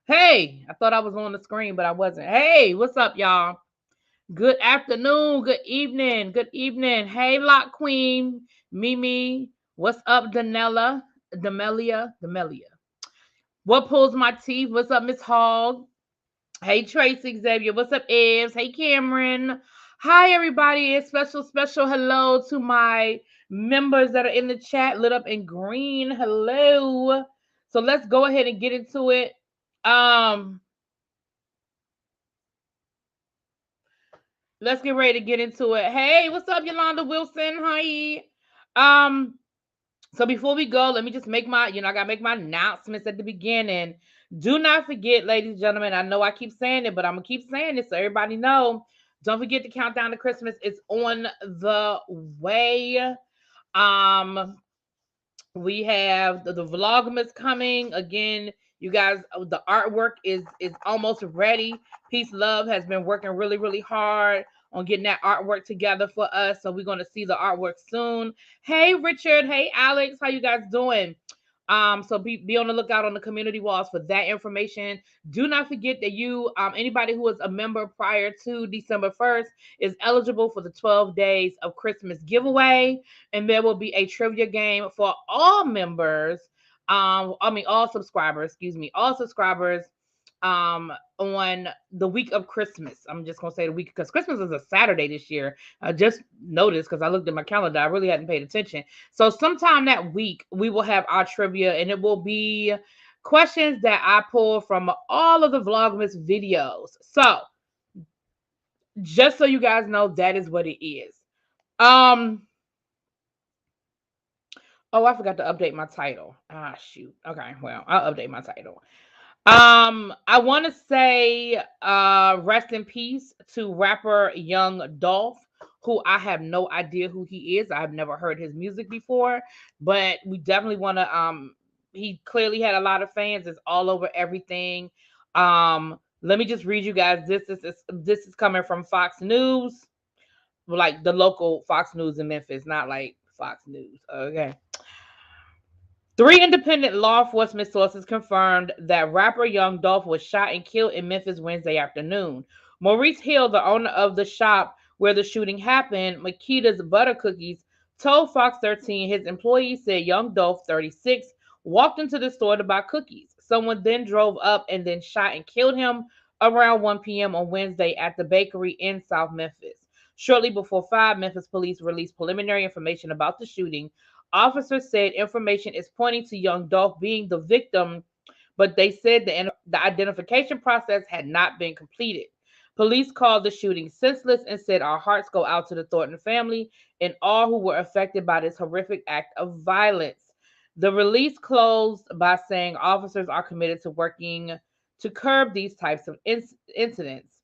Hey, I thought I was on the screen, but I wasn't. Hey, what's up, y'all? Good afternoon, good evening, good evening. Hey, Lock Queen, Mimi. What's up, Danella, Demelia? What pulls my teeth? What's up, Miss Hogg? Hey, Tracy Xavier. What's up, Evs? Hey, Cameron. Hi, everybody. A special hello to my members that are in the chat, lit up in green. Hello. So let's go ahead and get into it. Um, let's get ready to get into it. Hey, what's up, Yolanda Wilson? Hi. Um, so before we go, let me just make my, I gotta make my announcements at the beginning. Do not forget, ladies and gentlemen, I know I keep saying it, but I'm gonna keep saying it so everybody know. Don't forget to count down to Christmas. It's on the way. Um, we have the vlogmas coming again. You guys, the artwork is almost ready. Peace Love has been working really hard on getting that artwork together for us, so we're going to see the artwork soon. Hey Richard, hey Alex, how you guys doing? So be on the lookout on the community walls for that information. Do not forget that you anybody who is a member prior to December 1st is eligible for the 12 days of Christmas giveaway, and there will be a trivia game for all members. All subscribers, all subscribers on the week of Christmas. I'm just gonna say the week because Christmas is a Saturday this year. I just noticed because I looked at my calendar. I really hadn't paid attention. So sometime that week we will have our trivia, and it will be questions that I pull from all of the Vlogmas videos. So just so you guys know, that is what it is. Um, oh, I forgot to update my title. Ah, shoot. Okay, well, I'll update my title. I want to say rest in peace to rapper Young Dolph, who I have no idea who he is. I've never heard his music before, but we definitely want to he clearly had a lot of fans. It's all over everything. Let me just read you guys, this is coming from Fox News, like the local Fox News in Memphis, not like Fox News. Okay. Three independent law enforcement sources confirmed that rapper Young Dolph was shot and killed in Memphis Wednesday afternoon. Maurice Hill, the owner of the shop where the shooting happened, Makita's Butter Cookies, told Fox 13 his employees said Young Dolph, 36, walked into the store to buy cookies. Someone then drove up and then shot and killed him around 1 p.m. on Wednesday at the bakery in South Memphis. Shortly before 5, Memphis police released preliminary information about the shooting. Officers said information is pointing to Young Dolph being the victim, but they said the identification process had not been completed. Police called the shooting senseless and said, "Our hearts go out to the Thornton family and all who were affected by this horrific act of violence." The release closed by saying officers are committed to working to curb these types of incidents.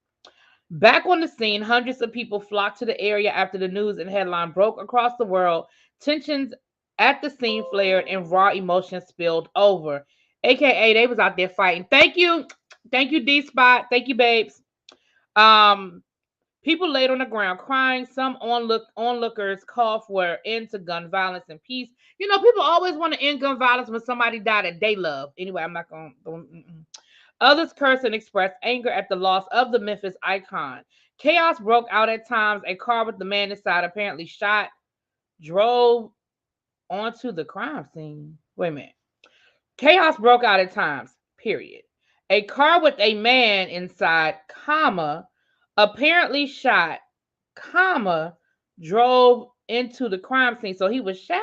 Back on the scene, hundreds of people flocked to the area after the news and headline broke across the world. Tensions at the scene flared and raw emotions spilled over. AKA, they was out there fighting. Thank you. Thank you, D Spot. Thank you, babes. Um, People laid on the ground crying. Some onlookers called for end to gun violence and peace. You know, people always want to end gun violence when somebody died that they love. Anyway, I'm not going to. Others cursed and expressed anger at the loss of the Memphis icon. Chaos broke out at times. A car with the man inside apparently shot drove onto the crime scene. Wait a minute. Chaos broke out at times, period. A car with a man inside, comma, apparently shot, comma, drove into the crime scene. So he was shot.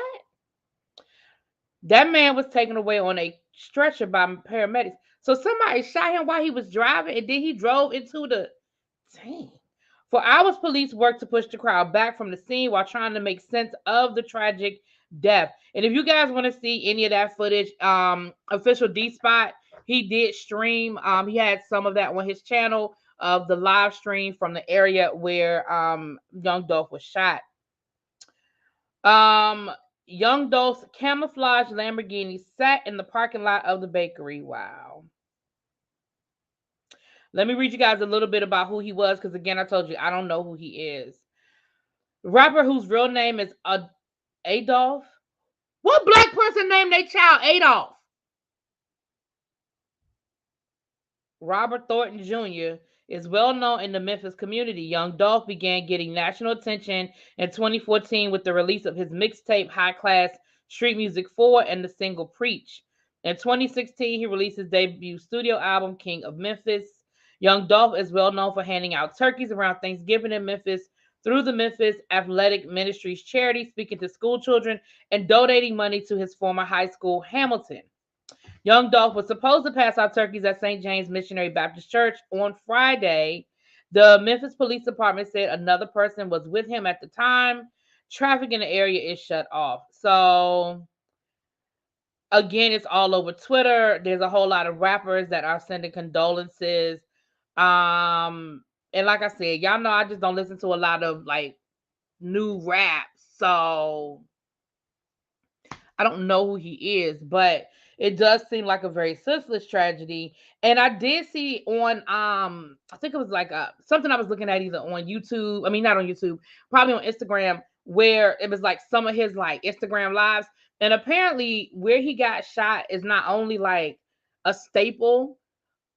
That man was taken away on a stretcher by paramedics. So somebody shot him while he was driving, and then he drove into the. Dang. For hours, police worked to push the crowd back from the scene while trying to make sense of the tragic death. And if you guys want to see any of that footage, official D Spot, he did stream. He had some of that on his channel of the live stream from the area where Young Dolph was shot. Um, Young Dolph's camouflage Lamborghini sat in the parking lot of the bakery. Wow. Let me read you guys a little bit about who he was, because again, I told you I don't know who he is. Rapper whose real name is Adolph. What black person named their child Adolph? Robert Thornton Jr. is well known in the Memphis community. Young Dolph began getting national attention in 2014 with the release of his mixtape High Class Street Music 4 and the single Preach. In 2016, he released his debut studio album King of Memphis. Young Dolph is well known for handing out turkeys around Thanksgiving in Memphis through the Memphis Athletic Ministries charity, speaking to school children and donating money to his former high school, Hamilton. Young Dolph was supposed to pass out turkeys at St. James Missionary Baptist Church on Friday. The Memphis Police Department said another person was with him at the time. Traffic in the area is shut off. So, again, it's all over Twitter. There's a whole lot of rappers that are sending condolences. And like I said, y'all know I just don't listen to a lot of like new rap. So I don't know who he is, but it does seem like a very senseless tragedy. And I did see on I think it was like something I was looking at either on YouTube, I mean not on YouTube, probably on Instagram, where it was like some of his like Instagram lives. And apparently where he got shot is not only like a staple,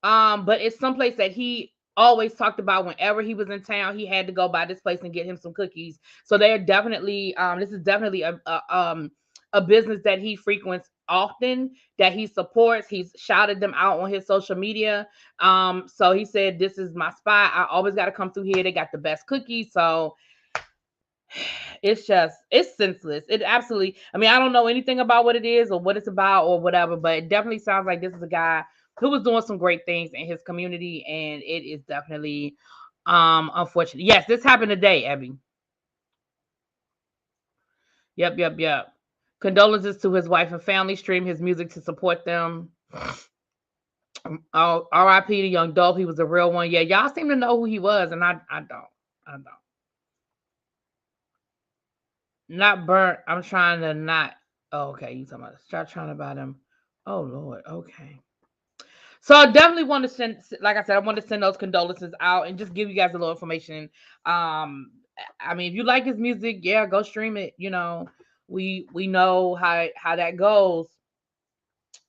but it's someplace that he always talked about whenever he was in town. He had to go by this place and get him some cookies. So they're definitely this is definitely a business that he frequents often, that he supports. He's shouted them out on his social media. So he said, "This is my spot. I always got to come through here. They got the best cookies." So it's senseless. It absolutely, I mean, I don't know anything about what it is or what it's about or whatever, but it definitely sounds like this is a guy who was doing some great things in his community, and it is definitely Unfortunately. Yes, this happened today, Abby. Yep. Condolences to his wife and family. Stream his music to support them. R.I.P. to young Dolph. He was a real one. Yeah, y'all seem to know who he was, and I don't. I don't. Not burnt. I'm trying to not. Oh, okay, you talking about start trying about him. Oh Lord. Okay. So I definitely want to send, like I said, I want to send those condolences out and just give you guys a little information. I mean, if you like his music, yeah, go stream it. We know how that goes.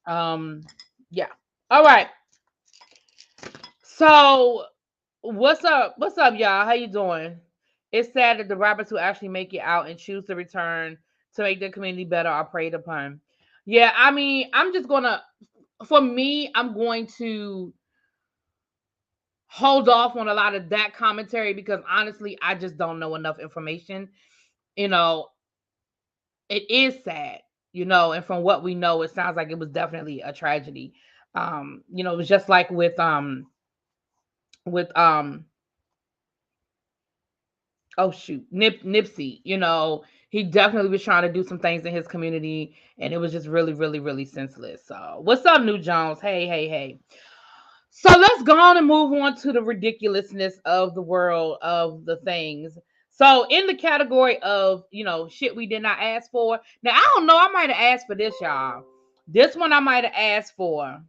Um, yeah. All right. So what's up? What's up, y'all? How you doing? It's sad that the rappers who actually make it out and choose to return to make their community better are preyed upon. Yeah, I mean, for me, I'm going to hold off on a lot of that commentary because honestly, I just don't know enough information. You know, it is sad, and from what we know, it sounds like it was definitely a tragedy. It was just like with oh shoot, Nipsey, he definitely was trying to do some things in his community and it was just really, really, really senseless. So what's up, New Jones? Hey. So let's go on and move on to the ridiculousness of the world of the things. So in the category of, shit we did not ask for. Now I don't know, I might have asked for this, y'all. This one I might have asked for.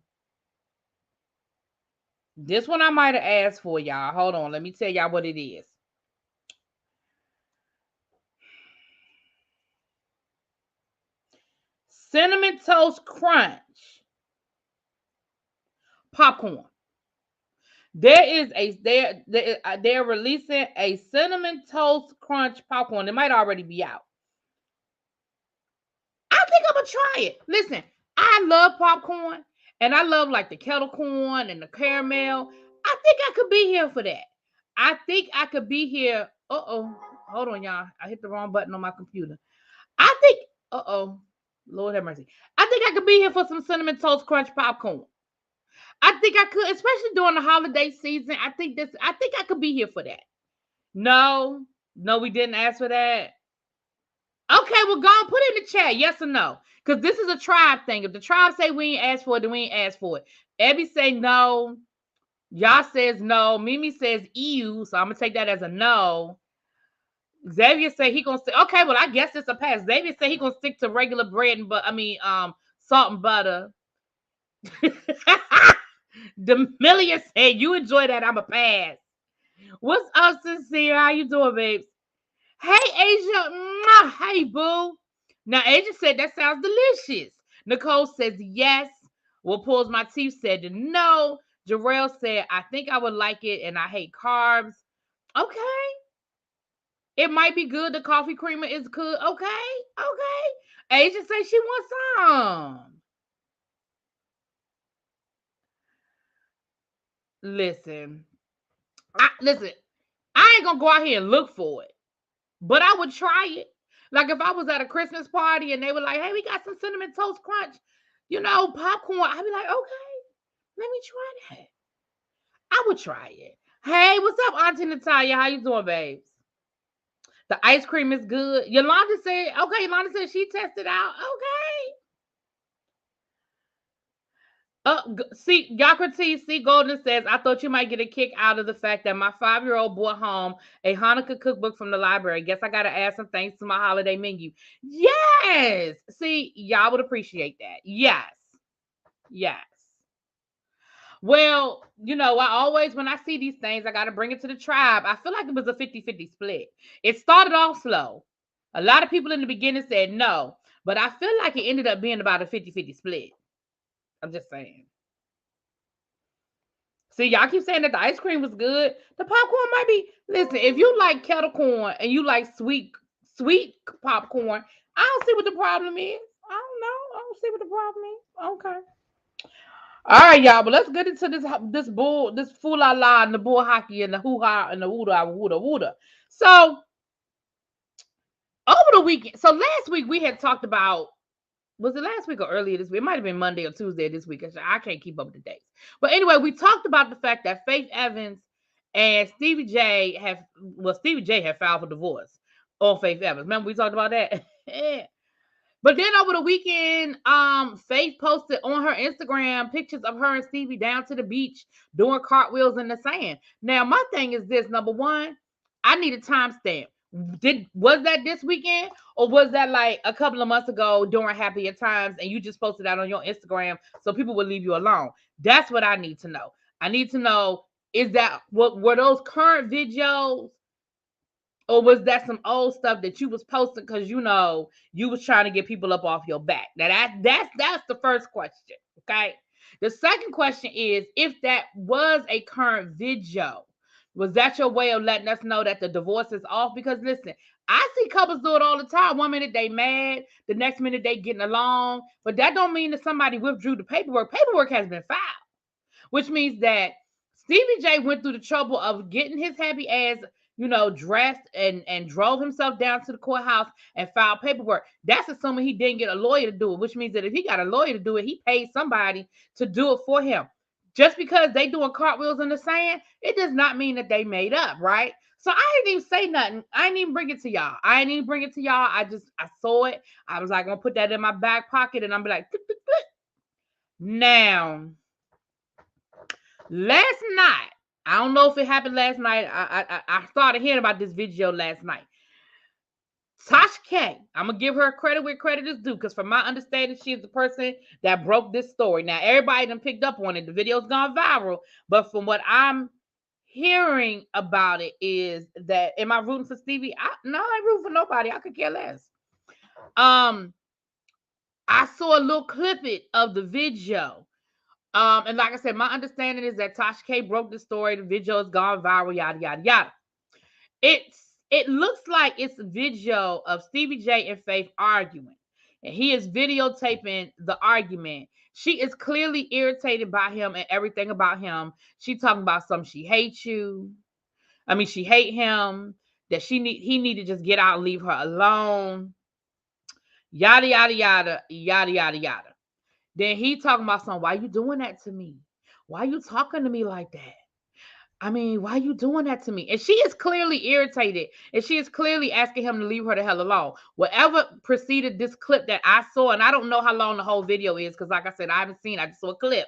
This one I might have asked for, y'all. Hold on, let me tell y'all what it is. Cinnamon Toast Crunch popcorn. They're releasing a Cinnamon Toast Crunch popcorn. It might already be out. I think I'm gonna try it. Listen, I love popcorn and I love like the kettle corn and the caramel. I think I could be here for that. I think I could be here. Uh-oh. Hold on, y'all. I hit the wrong button on my computer. I think, uh-oh. Lord have mercy. I think I could be here for some Cinnamon Toast Crunch popcorn. I think I could, especially during the holiday season. I think I could be here for that. No, we didn't ask for that. Okay, well, go on, put it in the chat, yes or no. Because this is a tribe thing. If the tribe say we ain't asked for it, then we ain't asked for it. Ebby say no. Y'all says no. Mimi says ew, so I'm gonna take that as a no. Xavier say he gonna say okay, well, I guess it's a pass. Xavier say he gonna stick to regular bread and salt and butter. Demelia said you enjoy that, I'm a pass. What's up, Sincere? How you doing, babes? Hey, Asia. Mwah. Hey, boo. Now, Asia said that sounds delicious. Nicole says yes. What pulls my teeth said no. Jarrell said, I think I would like it and I hate carbs. Okay. It might be good. The coffee creamer is good. Okay. Asia says she wants some. Listen. Listen. I ain't gonna go out here and look for it. But I would try it. Like if I was at a Christmas party and they were like, hey, we got some Cinnamon Toast Crunch, popcorn. I'd be like, okay, let me try that. I would try it. Hey, what's up, Auntie Natalia? How you doing, babes? The ice cream is good. Yolanda said, okay, Yolanda said she tested out. Okay. See, Yakrati C. Golden says, I thought you might get a kick out of the fact that my 5-year-old brought home a Hanukkah cookbook from the library. Guess I got to add some things to my holiday menu. Yes. See, y'all would appreciate that. Yes. Well, I always, when I see these things, I got to bring it to the tribe. I feel like it was a 50-50 split. It started off slow. A lot of people in the beginning said no, but I feel like it ended up being about a 50-50 split. I'm just saying. See, y'all keep saying that the ice cream was good. The popcorn might be. Listen, if you like kettle corn and you like sweet popcorn, I don't see what the problem is. I don't know. I don't see what the problem is. Okay. All right, y'all. But let's get into this fool la la and the bull hockey and the hoo ha and the wooda. So over the weekend. So last week we had talked about. Was it last week or earlier this week? It might have been Monday or Tuesday this week. I can't keep up with the dates. But anyway, we talked about the fact that Faith Evans And Stevie J had filed for divorce on Faith Evans. Remember we talked about that? But then over the weekend, Faith posted on her Instagram pictures of her and Stevie down to the beach doing cartwheels in the sand. Now, my thing is this: number one, I need a timestamp. Was that this weekend, or was that like a couple of months ago during Happier Times, and you just posted that on your Instagram so people would leave you alone? That's what I need to know. I need to know, is that what were those current videos? Or was that some old stuff that you was posting because you was trying to get people up off your back? Now that's the first question. Okay. The second question is, if that was a current video, was that your way of letting us know that the divorce is off? Because listen, I see couples do it all the time. One minute they mad, the next minute they getting along, but that don't mean that somebody withdrew the paperwork. Paperwork has been filed, which means that Stevie J went through the trouble of getting his happy ass, dressed and drove himself down to the courthouse and filed paperwork. That's assuming he didn't get a lawyer to do it, which means that if he got a lawyer to do it, he paid somebody to do it for him. Just because they doing cartwheels in the sand, it does not mean that they made up, right? So I didn't even say nothing. I didn't even bring it to y'all. I saw it. I was like, gonna put that in my back pocket and I'm like, click, click, click. Now, last night, I don't know if it happened last night. I started hearing about this video last night. Tasha K, I'm gonna give her credit where credit is due, because from my understanding, she is the person that broke this story. Now, everybody done picked up on it. The video's gone viral, but from what I'm hearing about it is that, am I rooting for Stevie? No, I ain't rooting for nobody. I could care less. I saw a little clippet of the video. And like I said, my understanding is that Tasha K broke the story. The video has gone viral, yada, yada, yada. It looks like it's a video of Stevie J and Faith arguing. And he is videotaping the argument. She is clearly irritated by him and everything about him. She talking about something, she hates you. I mean, she hate him. That he need to just get out and leave her alone. Yada, yada, yada, yada, yada, yada. Then he talking about something, why you doing that to me? Why you talking to me like that? I mean, why you doing that to me? And she is clearly irritated. And she is clearly asking him to leave her the hell alone. Whatever preceded this clip that I saw, and I don't know how long the whole video is, because like I said, I haven't seen it. I just saw a clip.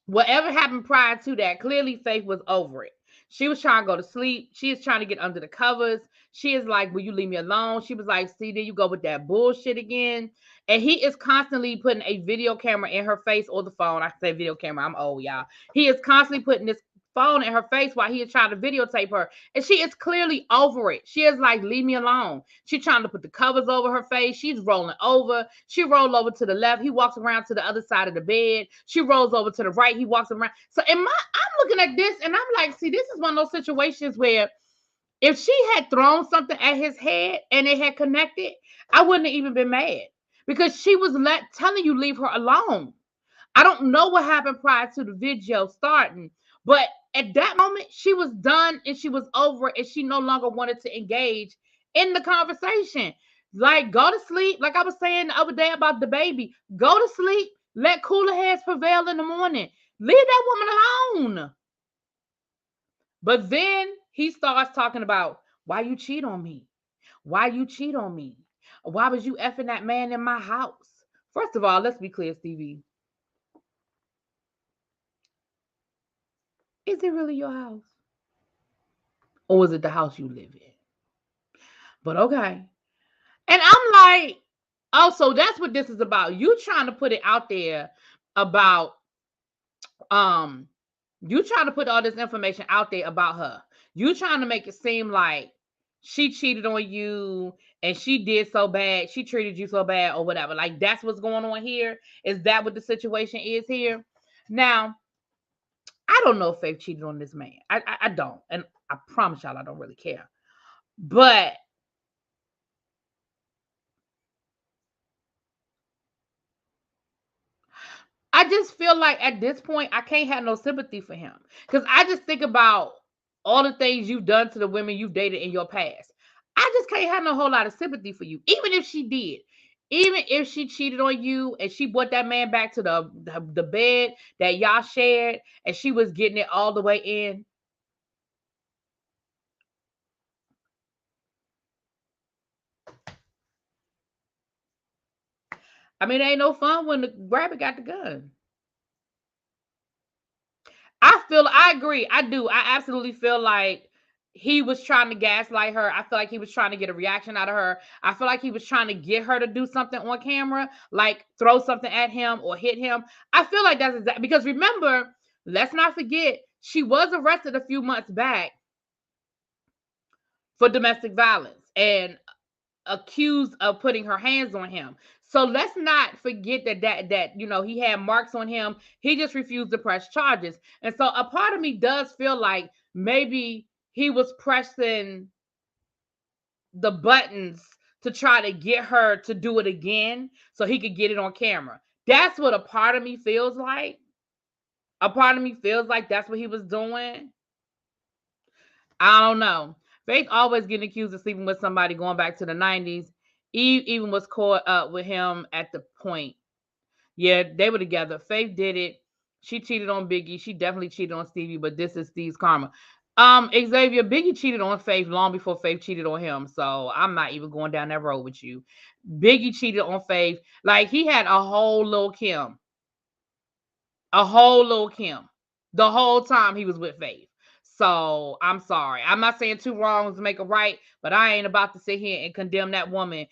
Whatever happened prior to that, clearly Faith was over it. She was trying to go to sleep. She is trying to get under the covers. She is like, will you leave me alone? She was like, see, there you go with that bullshit again. And he is constantly putting a video camera in her face, or the phone. I say video camera. I'm old, y'all. He is constantly putting this phone in her face while he is trying to videotape her. And she is clearly over it. She is like, leave me alone. She's trying to put the covers over her face. She's rolling over. She rolled over to the left. He walks around to the other side of the bed. She rolls over to the right. He walks around. So I'm looking at this and I'm like, see, this is one of those situations where if she had thrown something at his head and it had connected, I wouldn't have even been mad, because she was telling you leave her alone. I don't know what happened prior to the video starting, but at that moment, she was done and she was over it, and she no longer wanted to engage in the conversation. Like, go to sleep. Like I was saying the other day about the baby. Go to sleep. Let cooler heads prevail in the morning. Leave that woman alone. But then he starts talking about, why you cheat on me? Why you cheat on me? Why was you effing that man in my house? First of all, let's be clear, Stevie. Is it really your house? Or is it the house you live in? But okay. And I'm like, oh, so that's what this is about. You trying to put it out there about, you trying to put all this information out there about her. You trying to make it seem like she cheated on you and she did so bad. She treated you so bad or whatever. Like, that's what's going on here. Is that what the situation is here? Now, I don't know if Faith cheated on this man. I don't. And I promise y'all I don't really care. But I just feel like at this point, I can't have no sympathy for him. Because I just think about all the things you've done to the women you've dated in your past. I just can't have no whole lot of sympathy for you. Even if she did. Even if she cheated on you and she brought that man back to the bed that y'all shared and she was getting it all the way in. I mean, it ain't no fun when the rabbit got the gun. I agree. I do. I absolutely feel like he was trying to gaslight her. I feel like he was trying to get a reaction out of her. I feel like he was trying to get her to do something on camera, like throw something at him or hit him. I feel like that's exactly because remember, let's not forget, she was arrested a few months back for domestic violence and accused of putting her hands on him. So let's not forget that he had marks on him. He just refused to press charges. And so a part of me does feel like maybe he was pressing the buttons to try to get her to do it again so he could get it on camera. That's what a part of me feels like. A part of me feels like that's what he was doing. I don't know. Faith always getting accused of sleeping with somebody going back to the 90s. Eve even was caught up with him at the point. Yeah, they were together. Faith did it. She cheated on Biggie. She definitely cheated on Stevie, but this is Steve's karma. Xavier, Biggie cheated on Faith long before Faith cheated on him. So I'm not even going down that road with you. Biggie cheated on Faith. Like he had a whole little Kim. A whole little Kim. The whole time he was with Faith. So I'm sorry. I'm not saying two wrongs make a right, but I ain't about to sit here and condemn that woman.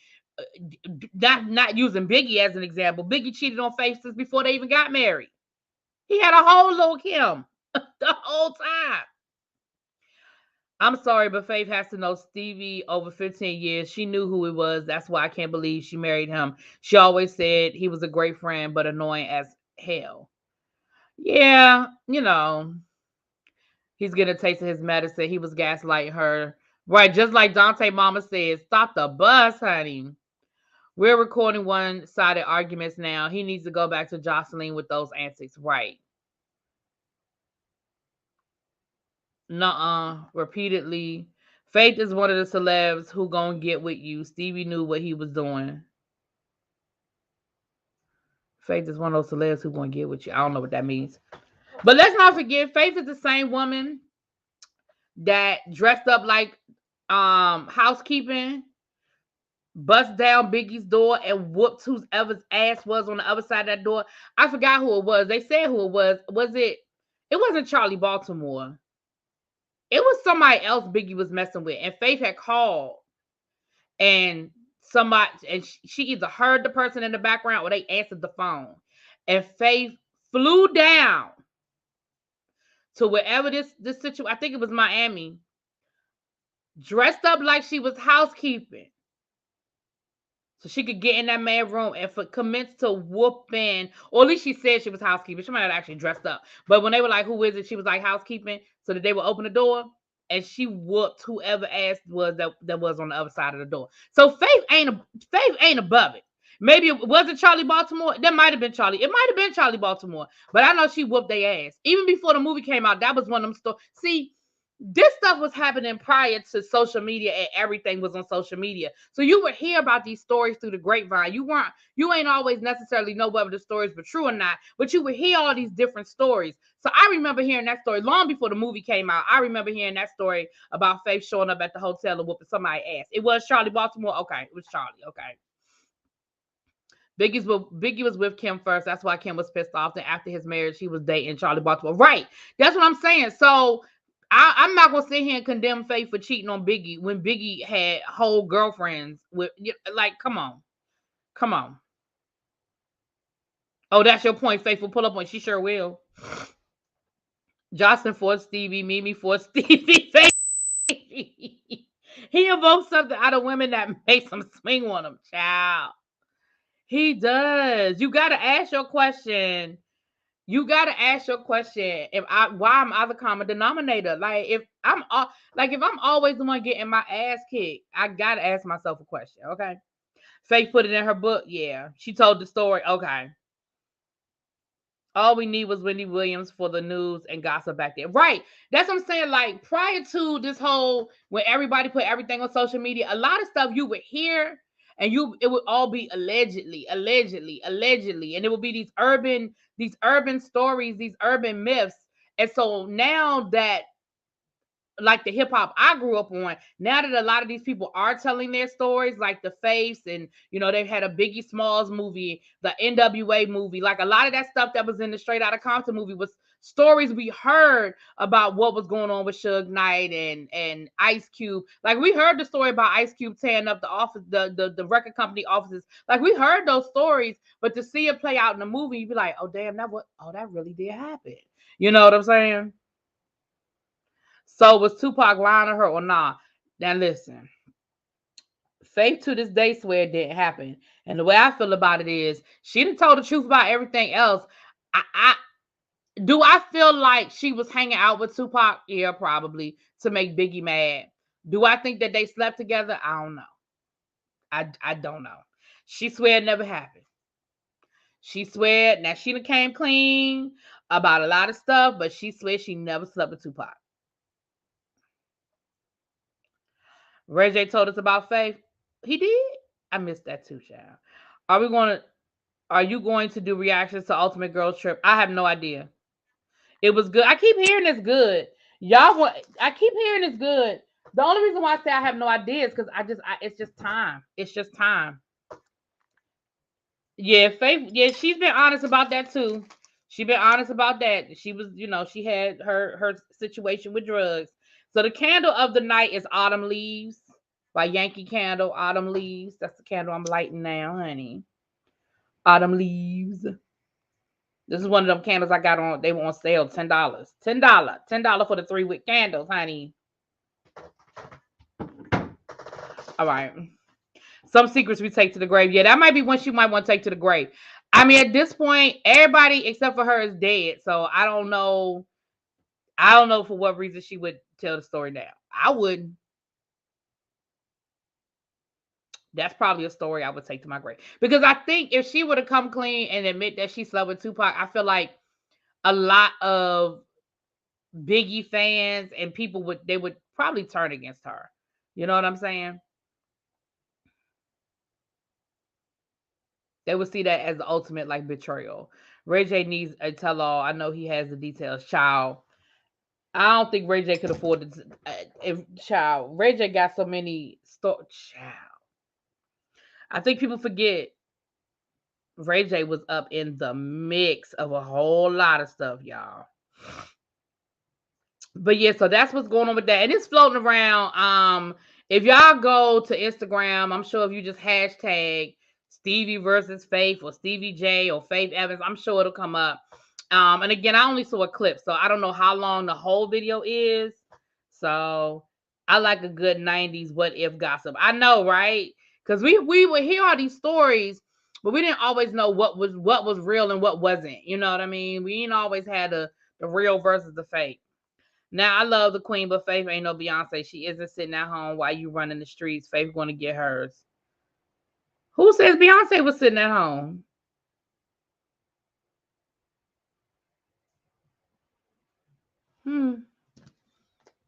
Not using Biggie as an example. Biggie cheated on Faith since before they even got married. He had a whole little Kim the whole time. I'm sorry, but Faith has to know Stevie over 15 years. She knew who he was. That's why I can't believe she married him. She always said he was a great friend, but annoying as hell. Yeah, he's getting a taste of his medicine. He was gaslighting her. Right, just like Dante Mama said, stop the bus, honey. We're recording one-sided arguments now. He needs to go back to Jocelyn with those antics. Right. Nuh-uh. Repeatedly. Faith is one of the celebs who gonna get with you. Stevie knew what he was doing. Faith is one of those celebs who gonna get with you. I don't know what that means. But let's not forget, Faith is the same woman that dressed up like housekeeping, bust down Biggie's door and whooped whoever's ass was on the other side of that door. I forgot who it was. They said who it was. It wasn't Charlie Baltimore. It was somebody else Biggie was messing with. And Faith had called and she either heard the person in the background or they answered the phone. And Faith flew down to wherever this situation, I think it was Miami, dressed up like she was housekeeping. So she could get in that man's room and commence to whooping, or at least she said she was housekeeping. She might have actually dressed up. But when they were like, who is it? She was like housekeeping, so that they would open the door and she whooped whoever ass was that was on the other side of the door. So Faith ain't above it. Maybe it wasn't Charlie Baltimore. That might have been Charlie. It might have been Charlie Baltimore. But I know she whooped their ass. Even before the movie came out, that was one of them stories. See, this stuff was happening prior to social media and everything was on social media. So you would hear about these stories through the grapevine. You ain't always necessarily know whether the stories were true or not, but you would hear all these different stories. So I remember hearing that story long before the movie came out. I remember hearing that story about Faith showing up at the hotel and whooping somebody's ass. It was Charlie Baltimore. Okay, it was Charlie. Okay. Biggie was with Kim first. That's why Kim was pissed off. Then after his marriage, he was dating Charlie Baltimore. Right. That's what I'm saying. So I'm not gonna sit here and condemn Faith for cheating on Biggie when Biggie had whole girlfriends with, like, come on. Come on. Oh, that's your point, Faith will pull up on. She sure will. Jocelyn for Stevie, Mimi for Stevie. Faith. He evokes something out of women that makes them swing on him, child. He does. You gotta ask your question. You gotta ask your question. Why am I the common denominator? Like if I'm always the one getting my ass kicked, I gotta ask myself a question. Okay. Faith put it in her book. Yeah. She told the story. Okay. All we need was Wendy Williams for the news and gossip back there. Right. That's what I'm saying. Like prior to this whole, when everybody put everything on social media, a lot of stuff you would hear and it would all be allegedly. And it would be these urban stories, these urban myths. And so now that like the hip hop I grew up on. Now that a lot of these people are telling their stories, like the Faiths, and they've had a Biggie Smalls movie, the NWA movie, like a lot of that stuff that was in the Straight Outta Compton movie was stories we heard about what was going on with Suge Knight and Ice Cube. Like we heard the story about Ice Cube tearing up the office, the record company offices. Like we heard those stories, but to see it play out in the movie, you'd be like, oh damn, that really did happen. You know what I'm saying? So was Tupac lying to her or not? Now listen, Faith to this day swear it didn't happen. And the way I feel about it is she done told the truth about everything else. I do I feel like she was hanging out with Tupac? Yeah, probably to make Biggie mad. Do I think that they slept together? I don't know. I don't know. She swear it never happened. She swear now she done came clean about a lot of stuff, but she swear she never slept with Tupac. Ray J told us about Faith. He did? I missed that too, child. Are we going to are you going to do reactions to Ultimate Girls Trip? I have no idea. It was good. I keep hearing it's good. I keep hearing it's good. The only reason why I say I have no idea is because it's just time. It's just time. Yeah, Faith, yeah, she's been honest about that too. She been honest about that. She was, she had her situation with drugs. So the candle of the night is Autumn Leaves by Yankee Candle. Autumn Leaves. That's the candle I'm lighting now, honey. Autumn Leaves. This is one of them candles I got on. They were on sale, $10. $10 for the 3-wick candles, honey. All right. Some secrets we take to the grave. Yeah, that might be one she might want to take to the grave. I mean, at this point, everybody except for her is dead. So I don't know. I don't know for what reason she would tell the story now. I wouldn't. That's probably a story I would take to my grave. Because I think if she would have come clean and admit that she slept with Tupac, I feel like a lot of Biggie fans and people would probably turn against her. You know what I'm saying? They would see that as the ultimate like betrayal. Ray J needs a tell all. I know he has the details. Child, I don't think Ray J could afford to. If child, Ray J got so many child. I think people forget Ray J was up in the mix of a whole lot of stuff, y'all. But yeah, so that's what's going on with that, and it's floating around. If y'all go to Instagram, I'm sure if you just hashtag Stevie versus Faith or Stevie J or Faith Evans, I'm sure it'll come up. And again, I only saw a clip, so I don't know how long the whole video is. So I like a good 90s what if gossip. I know, right? Because we would hear all these stories, but we didn't always know what was real and what wasn't. You know what I mean? We ain't always had the real versus the fake. Now I love the queen, but Faith ain't no Beyonce. She isn't sitting at home while you running the streets. Faith going to get hers. Who says Beyonce was sitting at home?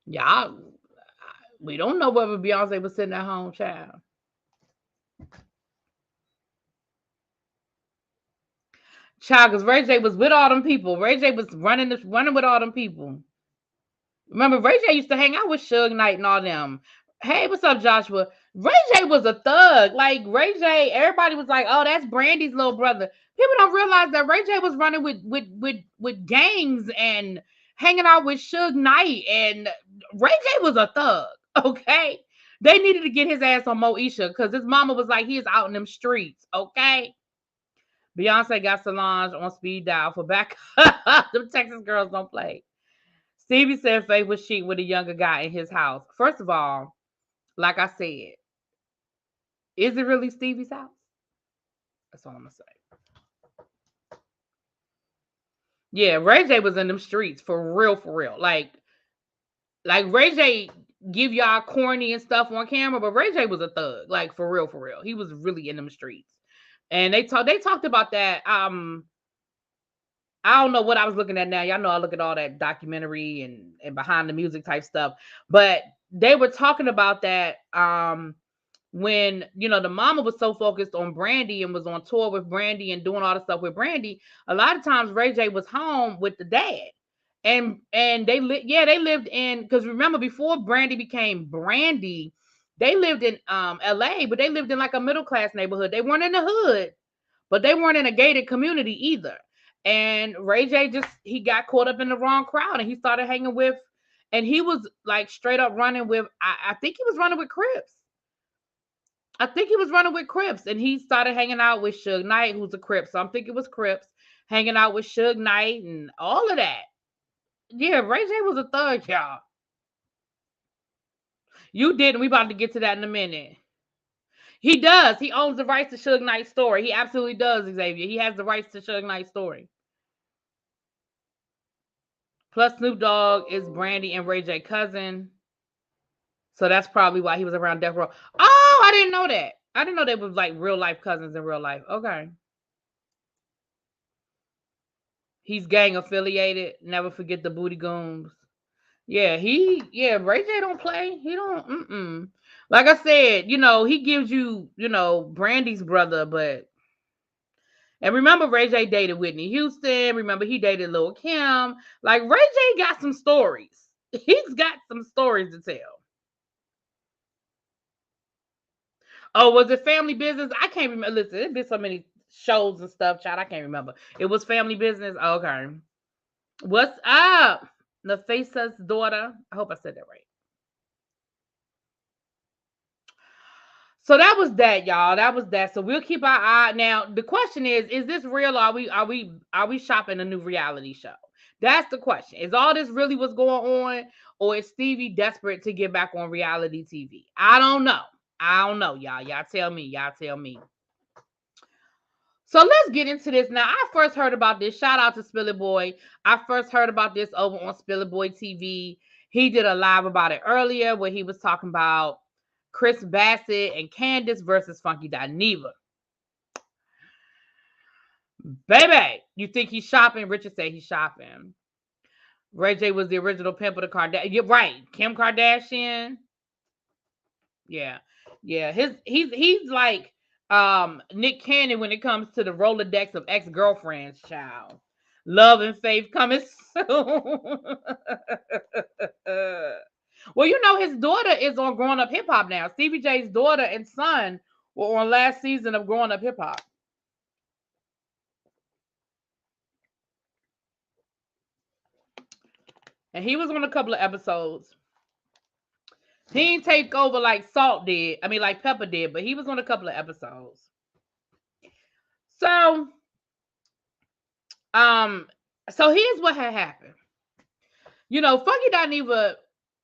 Y'all, we don't know whether Beyonce was sitting at home, child. Child, because Ray J was with all them people. Ray J was running with all them people. Remember, Ray J used to hang out with Suge Knight and all them. Hey, what's up, Joshua? Ray J was a thug. Like Ray J, everybody was like, "Oh, that's Brandy's little brother." People don't realize that Ray J was running with gangs and hanging out with Suge Knight, and Ray J was a thug. Okay, they needed to get his ass on Moesha because his mama was like, he is out in them streets. Okay, Beyonce got Solange on speed dial for back. Them Texas girls don't play. Stevie said Faith was cheating with a younger guy in his house. First of all, like I said, is it really Stevie's house? That's all I'm gonna say. Yeah, Ray J was in them streets for real, for real. Like Ray J give y'all corny and stuff on camera, but Ray J was a thug. Like for real, for real. He was really in them streets. And they talked about that. I don't know what I was looking at now. Y'all know I look at all that documentary and behind the music type stuff. But they were talking about that when, the mama was so focused on Brandy and was on tour with Brandy and doing all the stuff with Brandy. A lot of times Ray J was home with the dad. and they lived in, because remember before Brandy became Brandy, they lived in LA, but they lived in like a middle class neighborhood. They weren't in the hood, but they weren't in a gated community either. And Ray J he got caught up in the wrong crowd, and he started hanging with, and he was like straight up running with, I think he was running with Crips. I think he was running with Crips, and he started hanging out with Suge Knight, who's a Crip. So I'm thinking it was Crips, hanging out with Suge Knight and all of that. Yeah, Ray J was a thug, y'all. You didn't. We about to get to that in a minute. He does. He owns the rights to Suge Knight's story. He absolutely does, Xavier. He has the rights to Suge Knight's story. Plus, Snoop Dogg is Brandy and Ray J cousin. So that's probably why he was around Death Row. Oh, I didn't know that. I didn't know they was like real life cousins in real life. Okay. He's gang affiliated. Never forget the Booty Gooms. Yeah, Ray J don't play. He don't, Like I said, he gives you, Brandy's brother, and remember Ray J dated Whitney Houston. Remember he dated Lil' Kim. Like Ray J got some stories. He's got some stories to tell. Oh, was it Family Business? I can't remember. Listen, there's been so many shows and stuff, child. I can't remember. It was Family Business. Okay. What's up? Nafisa's daughter. I hope I said that right. So that was that, y'all. That was that. So we'll keep our eye. Now, the question is this real, or are we shopping a new reality show? That's the question. Is all this really what's going on, or is Stevie desperate to get back on reality TV? I don't know. Y'all. Y'all tell me. So let's get into this. Now, I first heard about this. Shout out to Spilly Boy. I first heard about this over on Spilly Boy TV. He did a live about it earlier where he was talking about Chris Bassett and Candace versus Funky Dineva. Baby, you think he's shopping? Richard said he's shopping. Ray J was the original pimp of the Kardashian. You're right. Kim Kardashian. Yeah. He's like Nick Cannon when it comes to the Rolodex of ex-girlfriends, child. Love and Faith coming soon. Well, his daughter is on Growing Up Hip Hop now. Stevie J's daughter and son were on last season of Growing Up Hip Hop. And he was on a couple of episodes. He didn't take over like Salt did. I mean, like Pepper did, but he was on a couple of episodes. So, here's what had happened. Funky Dineva,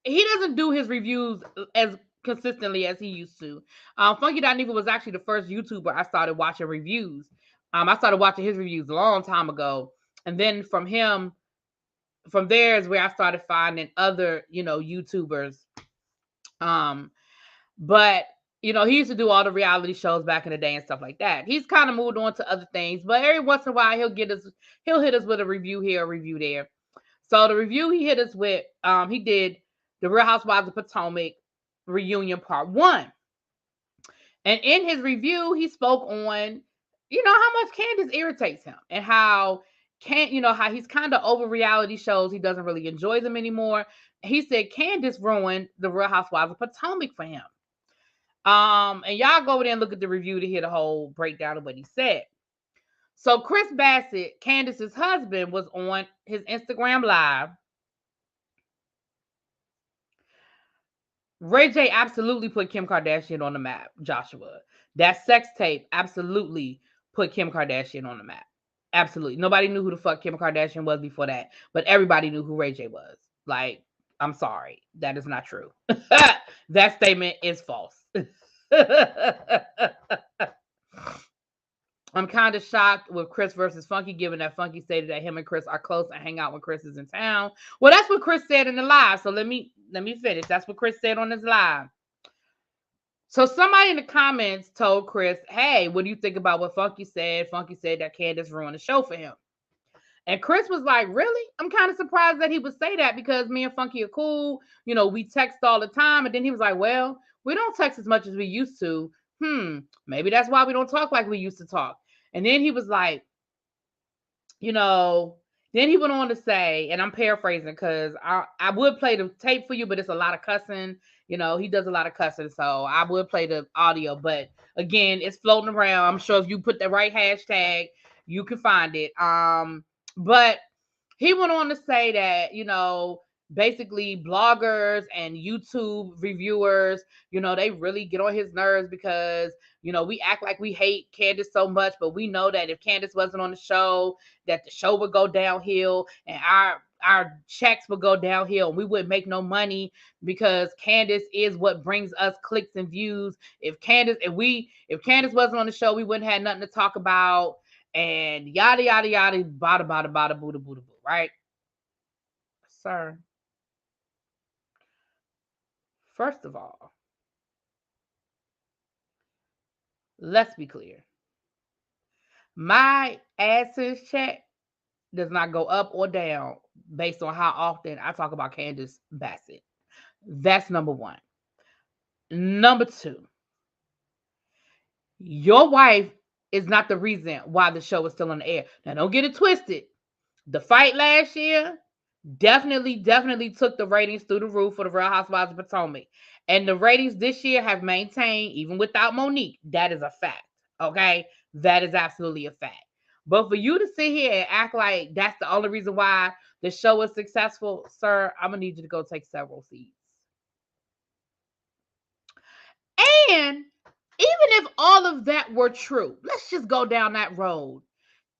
he doesn't do his reviews as consistently as he used to. Funky Dineva was actually the first YouTuber I started watching reviews. I started watching his reviews a long time ago. And then from there is where I started finding other, YouTubers. But he used to do all the reality shows back in the day and stuff like that. He's kind of moved on to other things, but every once in a while he'll hit us with a review here, a review there. So the review he hit us with, he did the Real Housewives of Potomac reunion part 1. And in his review, he spoke on, how much Candace irritates him and how how he's kind of over reality shows. He doesn't really enjoy them anymore. He said Candace ruined the Real Housewives of Potomac for him. And y'all go over there and look at the review to hear the whole breakdown of what he said. So Chris Bassett, Candace's husband, was on his Instagram Live. Ray J absolutely put Kim Kardashian on the map, Joshua. That sex tape absolutely put Kim Kardashian on the map. Absolutely. Nobody knew who the fuck Kim Kardashian was before that, but everybody knew who Ray J was. Like, I'm sorry. That is not true. That statement is false. I'm kind of shocked with Chris versus Funky, given that Funky stated that him and Chris are close and hang out when Chris is in town. Well, that's what Chris said in the live. So let me finish. That's what Chris said on his live. So somebody in the comments told Chris, hey, what do you think about what Funky said? Funky said that Candace ruined the show for him. And Chris was like, really? I'm kind of surprised that he would say that because me and Funky are cool. We text all the time. And then he was like, well, we don't text as much as we used to. Maybe that's why we don't talk like we used to talk. And then he was like, then Then he went on to say, and I'm paraphrasing because I would play the tape for you, but it's a lot of cussing. He does a lot of cussing, so I would play the audio. But again, it's floating around. I'm sure if you put the right hashtag, you can find it. But he went on to say that, basically bloggers and YouTube reviewers, they really get on his nerves because, we act like we hate Candace so much, but we know that if Candace wasn't on the show, that the show would go downhill and our checks would go downhill and we wouldn't make no money because Candace is what brings us clicks and views. If Candace wasn't on the show, we wouldn't have nothing to talk about, and yada yada yada, bada bada bada booda booda boo, right? Sir, first of all, let's be clear. My AdSense check does not go up or down based on how often I talk about Candace Bassett. That's number one. Number two, your wife is not the reason why the show is still on the air. Now, don't get it twisted. The fight last year definitely took the ratings through the roof for the Real Housewives of Potomac. And the ratings this year have maintained even without Monique. That is a fact. Okay? That is absolutely a fact. But for you to sit here and act like that's the only reason why the show is successful, sir, I'm going to need you to go take several seats. And even if all of that were true, let's just go down that road.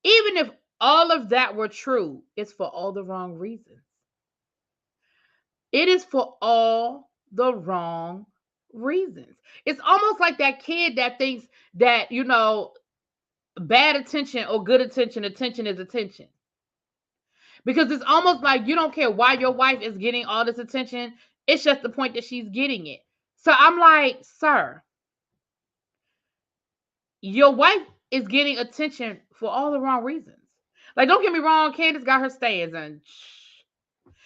Even if all of that were true, it's for all the wrong reasons. It is for all the wrong reasons. It's almost like that kid that thinks that, bad attention or good attention is attention. Because it's almost like you don't care why your wife is getting all this attention. It's just the point that she's getting it. So I'm like, sir, your wife is getting attention for all the wrong reasons. Like, don't get me wrong, Candace got her stands, and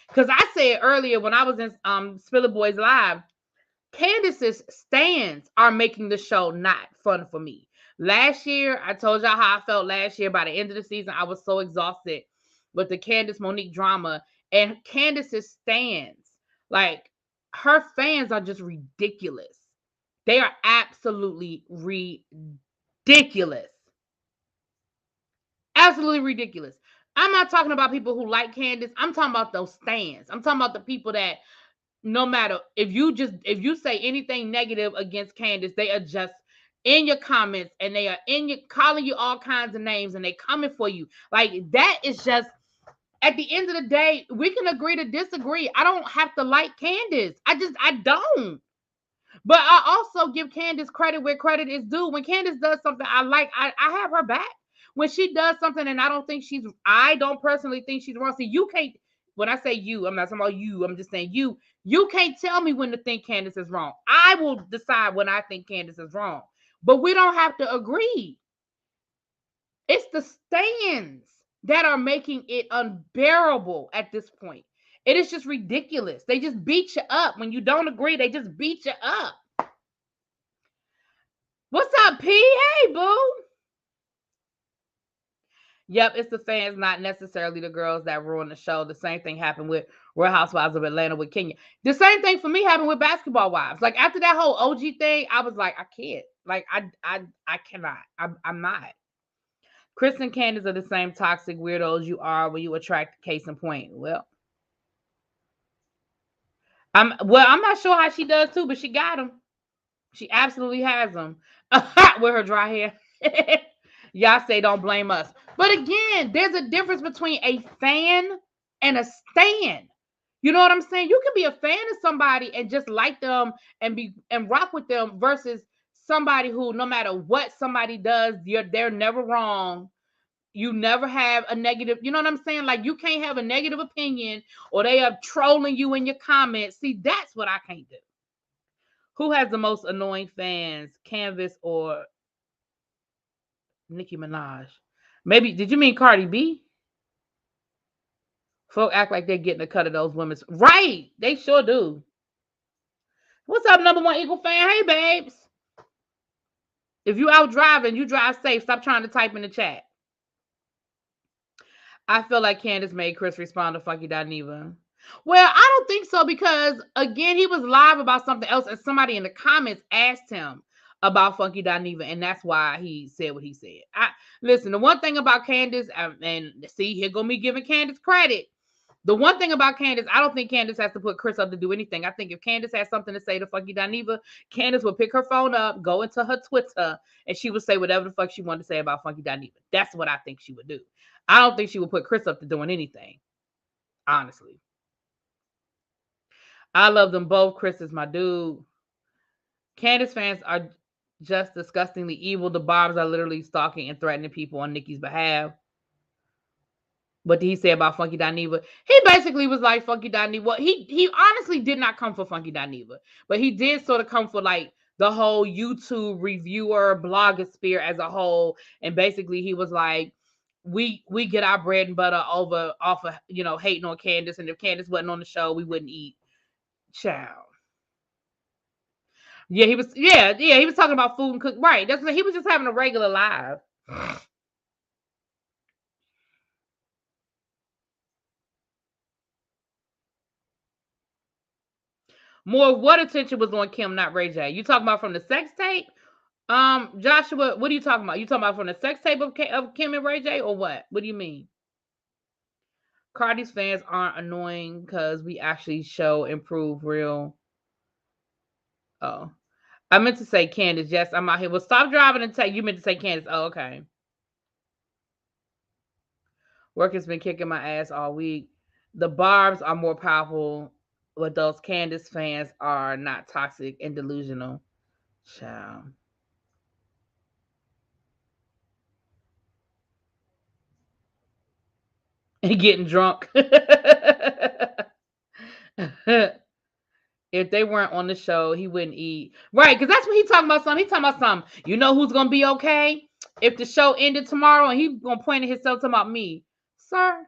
because I said earlier when I was in Spiller Boys Live, Candace's stands are making the show not fun for me. Last year, I told y'all how I felt last year. By the end of the season, I was so exhausted with the Candace Monique drama, and Candace's stands, like, her fans are just ridiculous. They are absolutely ridiculous. Absolutely ridiculous. I'm not talking about people who like Candace. I'm talking about those stands. I'm talking about the people that no matter if you say anything negative against Candace, they are just in your comments and they are calling you all kinds of names and they coming for you. Like, that is just, at the end of the day, we can agree to disagree. I don't have to like Candace. I don't. But I also give Candace credit where credit is due. When Candace does something I like, I have her back. When she does something and I don't personally think she's wrong. See, you can't, when I say you, I'm not talking about you. I'm just saying you can't tell me when to think Candace is wrong. I will decide when I think Candace is wrong. But we don't have to agree. It's the stands that are making it unbearable at this point. It is just ridiculous. They just beat you up. When you don't agree, they just beat you up. What's up, P? Hey, boo. Yep, it's the fans, not necessarily the girls that ruin the show. The same thing happened with Real Housewives of Atlanta with Kenya. The same thing for me happened with Basketball Wives. Like, after that whole OG thing, I was like, I can't. Like, I cannot. I'm not. Chris and Candace are the same toxic weirdos you are when you attract. Case in point. Well, I'm not sure how she does too, but she got them. She absolutely has them with her dry hair. Y'all say don't blame us. But again, there's a difference between a fan and a stan. You know what I'm saying? You can be a fan of somebody and just like them and rock with them versus somebody who, no matter what somebody does, they're never wrong. You never have a negative, you know what I'm saying? Like, you can't have a negative opinion or they are trolling you in your comments. See, that's what I can't do. Who has the most annoying fans, Canvas or Nicki Minaj? Maybe, did you mean Cardi B? Folk act like they're getting a cut of those women's. Right, they sure do. What's up, number one Eagle fan? Hey, babes. If you out driving, you drive safe. Stop trying to type in the chat. I feel like Candace made Chris respond to Funky Dineva. Well, I don't think so because again, he was live about something else, and somebody in the comments asked him about Funky Dineva, and that's why he said what he said. Listen. The one thing about Candace, and see, here go me giving Candace credit. The one thing about Candace, I don't think Candace has to put Chris up to do anything. I think if Candace has something to say to Funky Dineva, Candace would pick her phone up, go into her Twitter, and she would say whatever the fuck she wanted to say about Funky Dineva. That's what I think she would do. I don't think she would put Chris up to doing anything. Honestly. I love them both. Chris is my dude. Candace fans are just disgustingly evil. The Bobs are literally stalking and threatening people on Nikki's behalf. What did he say about Funky Dineva? He basically was like Funky Dineva. He honestly did not come for Funky Dineva, but he did sort of come for like the whole YouTube reviewer blogosphere as a whole. And basically he was like, we get our bread and butter off of hating on Candace, and if Candace wasn't on the show, we wouldn't eat. Child. Yeah, he was talking about food and cook. Right. That's he was just having a regular live. More what attention was on Kim, not Ray J? You talking about from the sex tape? Joshua, what are you talking about? You talking about from the sex tape of Kim and Ray J, or what? What do you mean? Cardi's fans aren't annoying because we actually show improve real. Oh, I meant to say Candace. Yes, I'm out here. Well, stop driving and take. You meant to say Candace. Oh, okay. Work has been kicking my ass all week. The Barbs are more powerful, but those Candace fans are not toxic and delusional. Child. And getting drunk. If they weren't on the show, he wouldn't eat. Right, because that's what he's talking about. Something. He's talking about something. You know who's gonna be okay if the show ended tomorrow, and he's gonna point at himself talking about me, sir.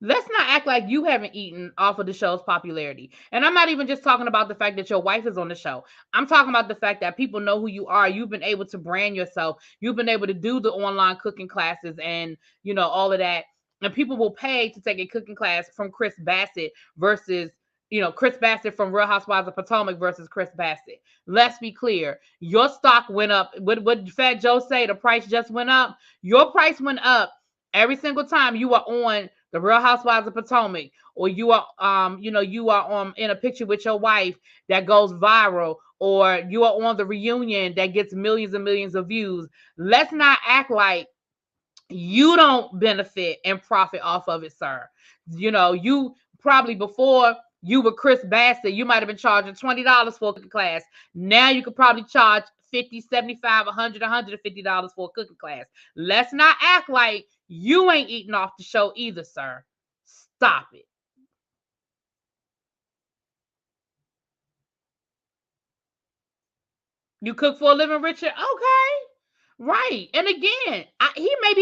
Let's not act like you haven't eaten off of the show's popularity. And I'm not even just talking about the fact that your wife is on the show. I'm talking about the fact that people know who you are. You've been able to brand yourself. You've been able to do the online cooking classes and, all of that. And people will pay to take a cooking class from Chris Bassett versus, Chris Bassett from Real Housewives of Potomac versus Chris Bassett. Let's be clear. Your stock went up. What did Fat Joe say? The price just went up. Your price went up every single time you are on the Real Housewives of Potomac, or you are in a picture with your wife that goes viral, or you are on the reunion that gets millions and millions of views. Let's not act like you don't benefit and profit off of it, sir. You probably before you were Chris Bassett, you might have been charging $20 for a cooking class. Now you could probably charge $50, $75, $100, $150 for a cooking class. Let's not act like you ain't eating off the show either, sir. Stop it. You cook for a living, Richard? Okay. Right. And again, he may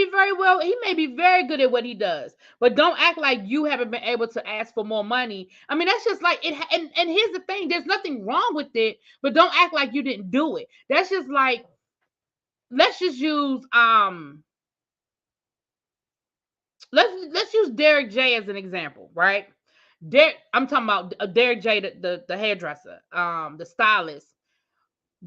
be very good at what he does, but don't act like you haven't been able to ask for more money. I mean, that's just like it. And here's the thing, there's nothing wrong with it, but don't act like you didn't do it. That's just like, let's just use, let's use Derek J as an example, right? I'm talking about Derek J, the hairdresser, the stylist.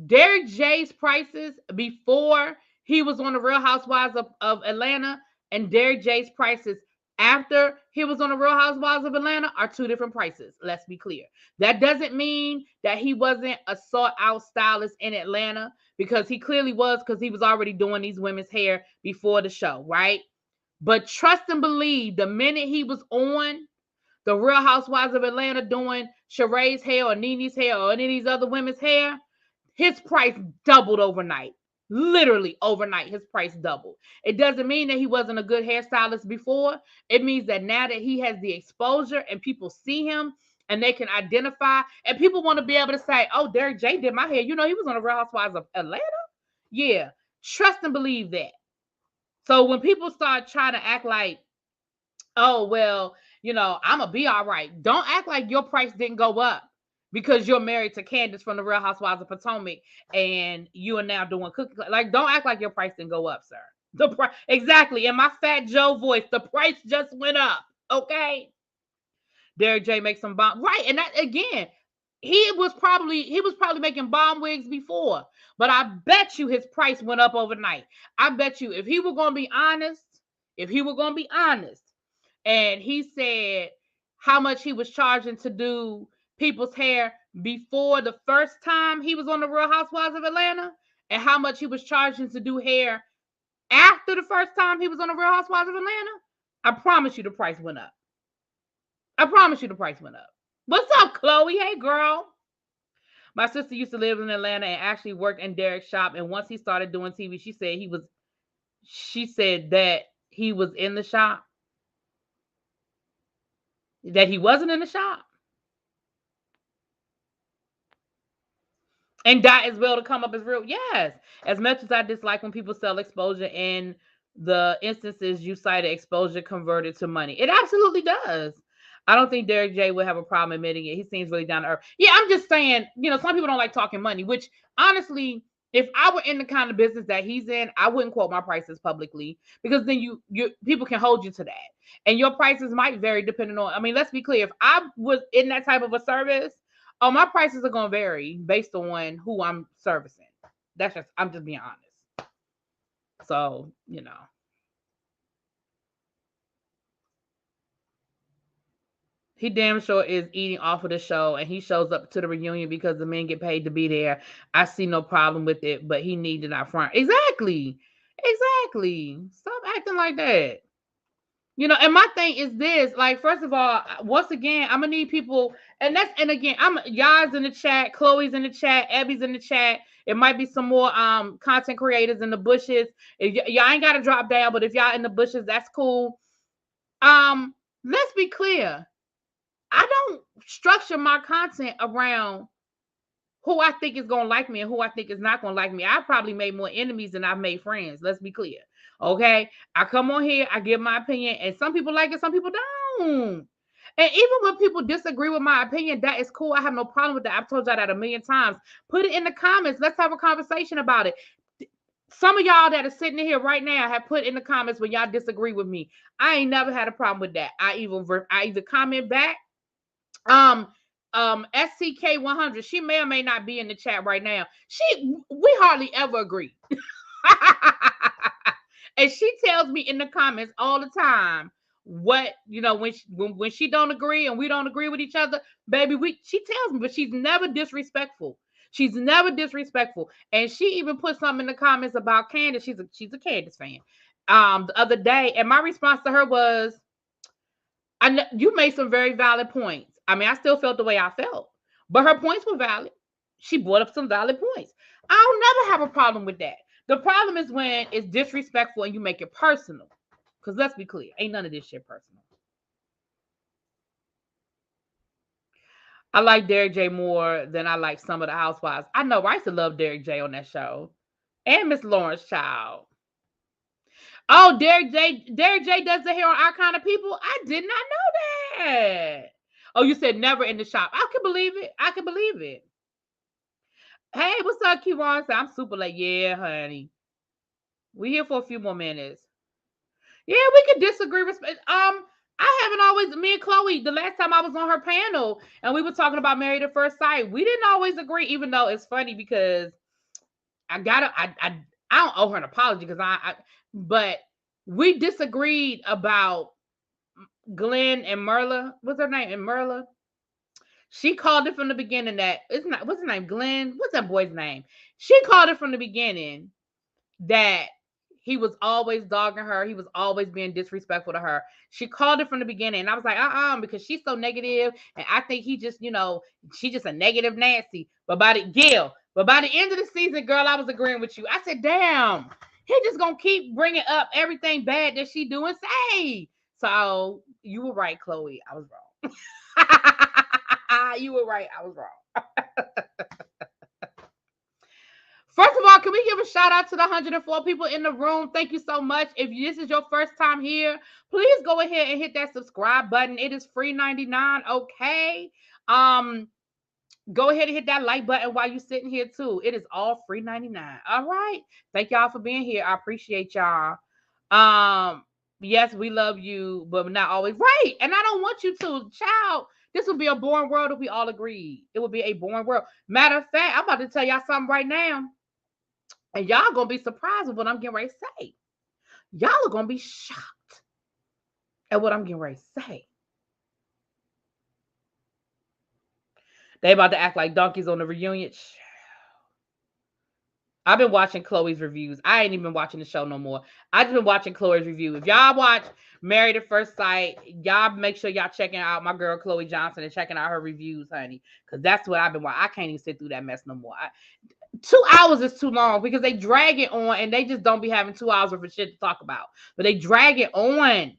Derek J's prices before he was on the Real Housewives of Atlanta, and Derek J's prices after he was on the Real Housewives of Atlanta are two different prices. Let's be clear. That doesn't mean that he wasn't a sought out stylist in Atlanta, because he clearly was, because he was already doing these women's hair before the show, right? But trust and believe, the minute he was on the Real Housewives of Atlanta doing Sheree's hair or Nene's hair or any of these other women's hair, his price doubled overnight. Literally overnight, his price doubled. It doesn't mean that he wasn't a good hairstylist before. It means that now that he has the exposure and people see him and they can identify, and people want to be able to say, oh, Derek J did my hair. He was on the Real Housewives of Atlanta. Yeah, trust and believe that. So when people start trying to act like, oh, well, I'm going to be all right. Don't act like your price didn't go up because you're married to Candace from the Real Housewives of Potomac and you are now doing cooking. Like, don't act like your price didn't go up, sir. The price, exactly. In my Fat Joe voice, the price just went up. Okay. Derek J makes some bomb. Right. And that again, he was probably making bomb wigs before. But I bet you his price went up overnight. I bet you if he were gonna be honest, and he said how much he was charging to do people's hair before the first time he was on the Real Housewives of Atlanta, and how much he was charging to do hair after the first time he was on the Real Housewives of Atlanta, I promise you the price went up. I promise you the price went up. What's up, Chloe? Hey, girl. My sister used to live in Atlanta and actually worked in Derek's shop. And once he started doing TV, she said that he was in the shop, that he wasn't in the shop. And that as well to come up as real. Yes. As much as I dislike when people sell exposure in the instances you cited, exposure converted to money. It absolutely does. I don't think Derek J would have a problem admitting it. He seems really down to earth. Yeah, I'm just saying, some people don't like talking money, which honestly, if I were in the kind of business that he's in, I wouldn't quote my prices publicly, because then you people can hold you to that. And your prices might vary depending on, I mean, let's be clear. If I was in that type of a service, oh, my prices are going to vary based on who I'm servicing. I'm just being honest. So, he damn sure is eating off of the show, and he shows up to the reunion because the men get paid to be there. I see no problem with it, but he needed our front. Exactly. Exactly. Stop acting like that. And my thing is this, like, first of all, once again, I'm gonna need people, and again, I'm y'all's in the chat, Chloe's in the chat, Abby's in the chat. It might be some more content creators in the bushes. Y'all ain't gotta drop down, but if y'all in the bushes, that's cool. Let's be clear. I don't structure my content around who I think is going to like me and who I think is not going to like me. I probably made more enemies than I've made friends. Let's be clear. Okay. I come on here, I give my opinion, and some people like it, some people don't. And even when people disagree with my opinion, that is cool. I have no problem with that. I've told y'all that a million times. Put it in the comments. Let's have a conversation about it. Some of y'all that are sitting in here right now have put in the comments when y'all disagree with me. I ain't never had a problem with that. I either comment back. STK100, she may or may not be in the chat right now. We hardly ever agree. And she tells me in the comments all the time what, when she don't agree and we don't agree with each other, baby, she tells me, but she's never disrespectful. She's never disrespectful. And she even put something in the comments about Candace. She's a Candace fan. The other day, and my response to her was, you made some very valid points. I mean, I still felt the way I felt, but her points were valid. She brought up some valid points. I'll never have a problem with that. The problem is when it's disrespectful and you make it personal. Because let's be clear, ain't none of this shit personal. I like Derek J more than I like some of the housewives. I know, I used to love Derek J on that show. And Miss Lawrence Child. Oh, Derek J does the hair on Our Kind of People? I did not know that. Oh, you said never in the shop. I can believe it. Hey, what's up, Kiwan? I'm super late. Yeah, honey. We here for a few more minutes. Yeah, we could disagree. I haven't always, me and Chloe, the last time I was on her panel and we were talking about Married at First Sight, we didn't always agree, even though it's funny because I don't owe her an apology because but we disagreed about Glenn and Merla. What's her name? And Merla. She called it from the beginning that it's not. What's her name? Glenn. What's that boy's name? She called it from the beginning that he was always dogging her. He was always being disrespectful to her. She called it from the beginning, and I was like, because she's so negative, and I think he just, she's just a negative Nancy. But by the end of the season, girl, I was agreeing with you. I said, damn, he just gonna keep bringing up everything bad that she do and say. So you were right, Chloe. I was wrong. You were right. I was wrong. First of all, can we give a shout out to the 104 people in the room? Thank you so much. If this is your first time here, please go ahead and hit that subscribe button. It is free $99. Okay. Go ahead and hit that like button while you're sitting here too. It is all free 99. All right. Thank y'all for being here. I appreciate y'all. Um, yes, we love you, but not always right. And I don't want you to, child. This would be a boring world if we all agreed. It would be a boring world. Matter of fact, I'm about to tell y'all something right now, and y'all gonna be surprised with what I'm getting ready to say. Y'all are gonna be shocked at what I'm getting ready to say. They about to act like donkeys on the reunion. I've been watching Chloe's reviews. I ain't even been watching the show no more. I just been watching Chloe's review. If y'all watch Married at First Sight, y'all make sure y'all checking out my girl Chloe Johnson and checking out her reviews, honey. Because that's what I've been watching. I can't even sit through that mess no more. 2 hours is too long because they drag it on and they just don't be having 2 hours worth of shit to talk about. But they drag it on.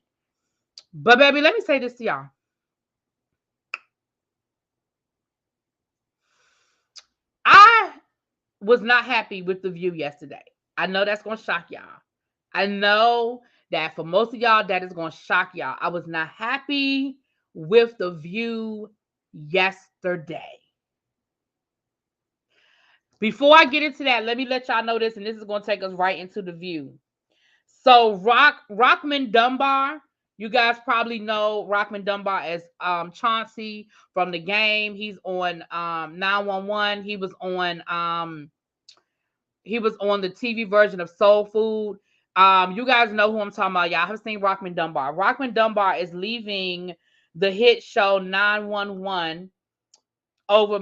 But baby, let me say this to y'all. I was not happy with the view yesterday. I know that's gonna shock y'all. I know that for most of y'all, that is gonna shock y'all. I was not happy with the view yesterday. Before I get into that, let me let y'all know this, and this is gonna take us right into the view. So Rockman Dunbar, you guys probably know Rockman Dunbar as Chauncey from the game. He's on 911. He was on the TV version of Soul Food. You guys know who I'm talking about. Y'all have seen Rockman Dunbar. Rockman Dunbar is leaving the hit show 911 over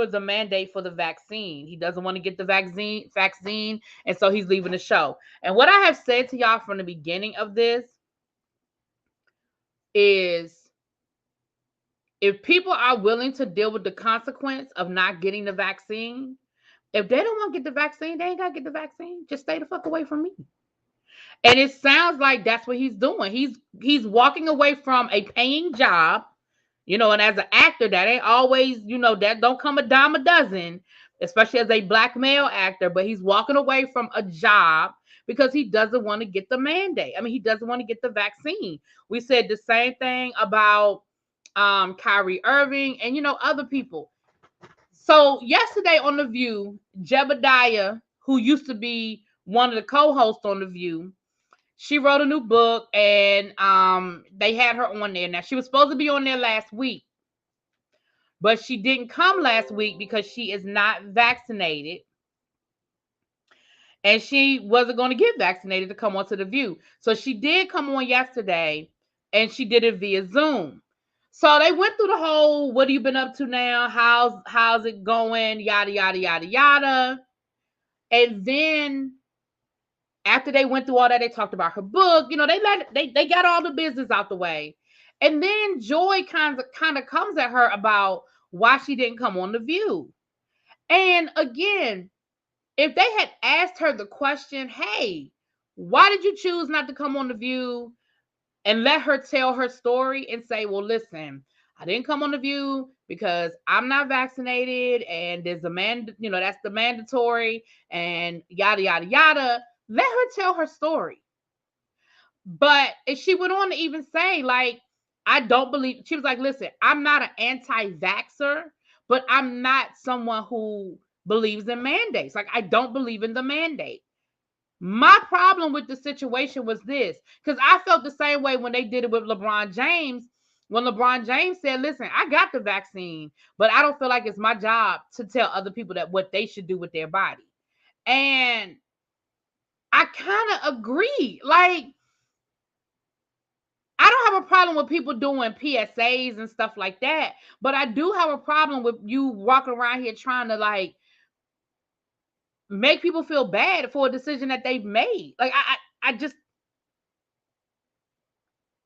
the mandate for the vaccine. He doesn't want to get the vaccine, and so he's leaving the show. And what I have said to y'all from the beginning of this is, if people are willing to deal with the consequence of not getting the vaccine, if they don't want to get the vaccine, they ain't got to get the vaccine. Just stay the fuck away from me. And it sounds like that's what he's doing. He's walking away from a paying job, and as an actor, that ain't always, that don't come a dime a dozen, especially as a black male actor, but he's walking away from a job because he doesn't want to get the mandate. I mean, he doesn't want to get the vaccine. We said the same thing about Kyrie Irving and other people. So yesterday on The View, Jebediah, who used to be one of the co-hosts on The View, she wrote a new book, and they had her on there. Now, she was supposed to be on there last week, but she didn't come last week because she is not vaccinated, and she wasn't going to get vaccinated to come onto The View. So she did come on yesterday, and she did it via Zoom. So they went through the whole, what have you been up to now? How's it going? Yada, yada, yada, yada. And then after they went through all that, they talked about her book. They got all the business out the way. And then Joy kind of comes at her about why she didn't come on The View. And again, if they had asked her the question, hey, why did you choose not to come on The View, and let her tell her story and say, well, listen, I didn't come on The View because I'm not vaccinated, and there's that's the mandatory, and yada, yada, yada. Let her tell her story. But she went on to even say, like, I don't believe, she was like, listen, I'm not an anti-vaxxer, but I'm not someone who believes in mandates. Like, I don't believe in the mandate. My problem with the situation was this, because I felt the same way when they did it with LeBron James. When LeBron James said, listen, I got the vaccine, but I don't feel like it's my job to tell other people that what they should do with their body. And I kind of agree. Like, I don't have a problem with people doing PSAs and stuff like that, but I do have a problem with you walking around here trying to, like, make people feel bad for a decision that they've made. Like, I just,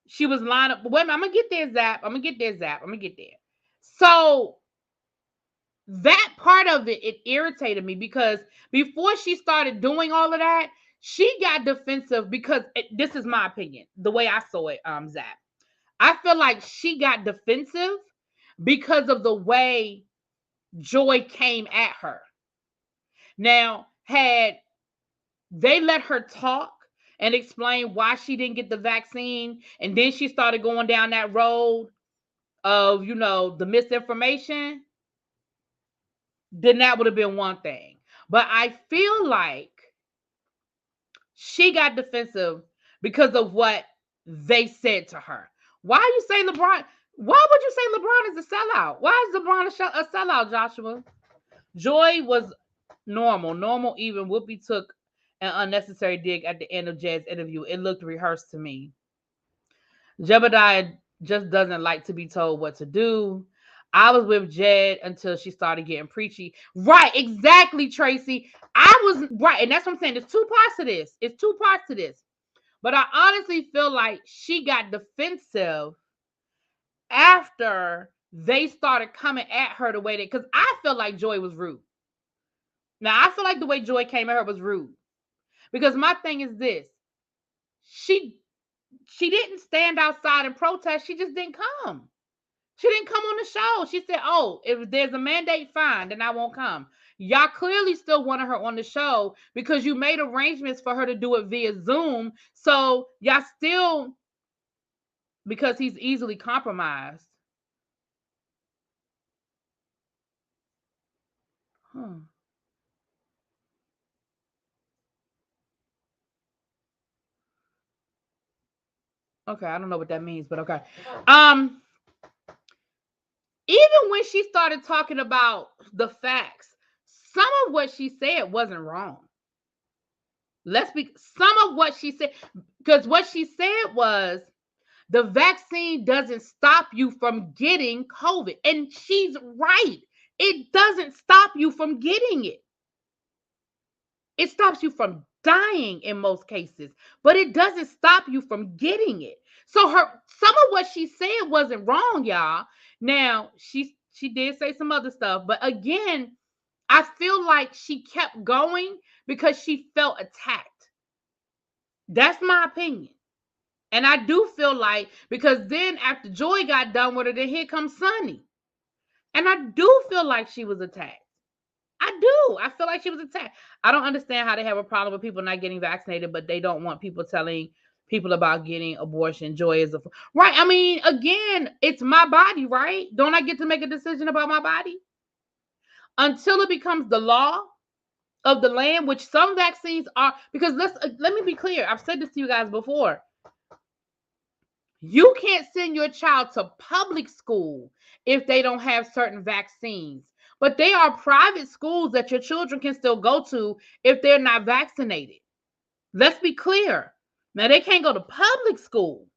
she was lined up. Wait a minute, I'm gonna get there. So that part of it irritated me, because before she started doing all of that, she got defensive because this is my opinion, the way I saw it, Zap. I feel like she got defensive because of the way Joy came at her. Now, had they let her talk and explain why she didn't get the vaccine, and then she started going down that road of, the misinformation, then that would have been one thing. But I feel like she got defensive because of what they said to her. Why you say LeBron? Why would you say LeBron is a sellout? Why is LeBron a sellout, Joshua? Joy was normal. Even Whoopi took an unnecessary dig at the end of Jed's interview. It looked rehearsed to me. Jebediah just doesn't like to be told what to do. I was with Jed until she started getting preachy. Right, exactly, Tracy. I was right, and that's what I'm saying. There's two parts to this. It's two parts to this. But I honestly feel like she got defensive after they started coming at her the way that, because I feel like Joy was rude. Now, I feel like the way Joy came at her was rude. Because my thing is this. She didn't stand outside and protest. She just didn't come. She didn't come on the show. She said, oh, if there's a mandate, fine, then I won't come. Y'all clearly still wanted her on the show because you made arrangements for her to do it via Zoom. So y'all still, because he's easily compromised. Okay, I don't know what that means, but okay. Even when she started talking about the facts, some of what she said wasn't wrong. Some of what she said, because what she said was the vaccine doesn't stop you from getting COVID. And she's right. It doesn't stop you from getting it. It stops you from dying in most cases, but it doesn't stop you from getting it. So some of what she said wasn't wrong, y'all. Now, she did say some other stuff, but again, I feel like she kept going because she felt attacked. That's my opinion. And I do feel like, because then after Joy got done with her, then here comes Sonny. And I do feel like she was attacked. I do. I feel like she was attacked. I don't understand how they have a problem with people not getting vaccinated, but they don't want people telling people about getting abortion. Joy is right. I mean, again, it's my body, right? Don't I get to make a decision about my body? Until it becomes the law of the land, which some vaccines are, because let me be clear. I've said this to you guys before. You can't send your child to public school if they don't have certain vaccines. But they are private schools that your children can still go to if they're not vaccinated. Let's be clear. Now, they can't go to public school,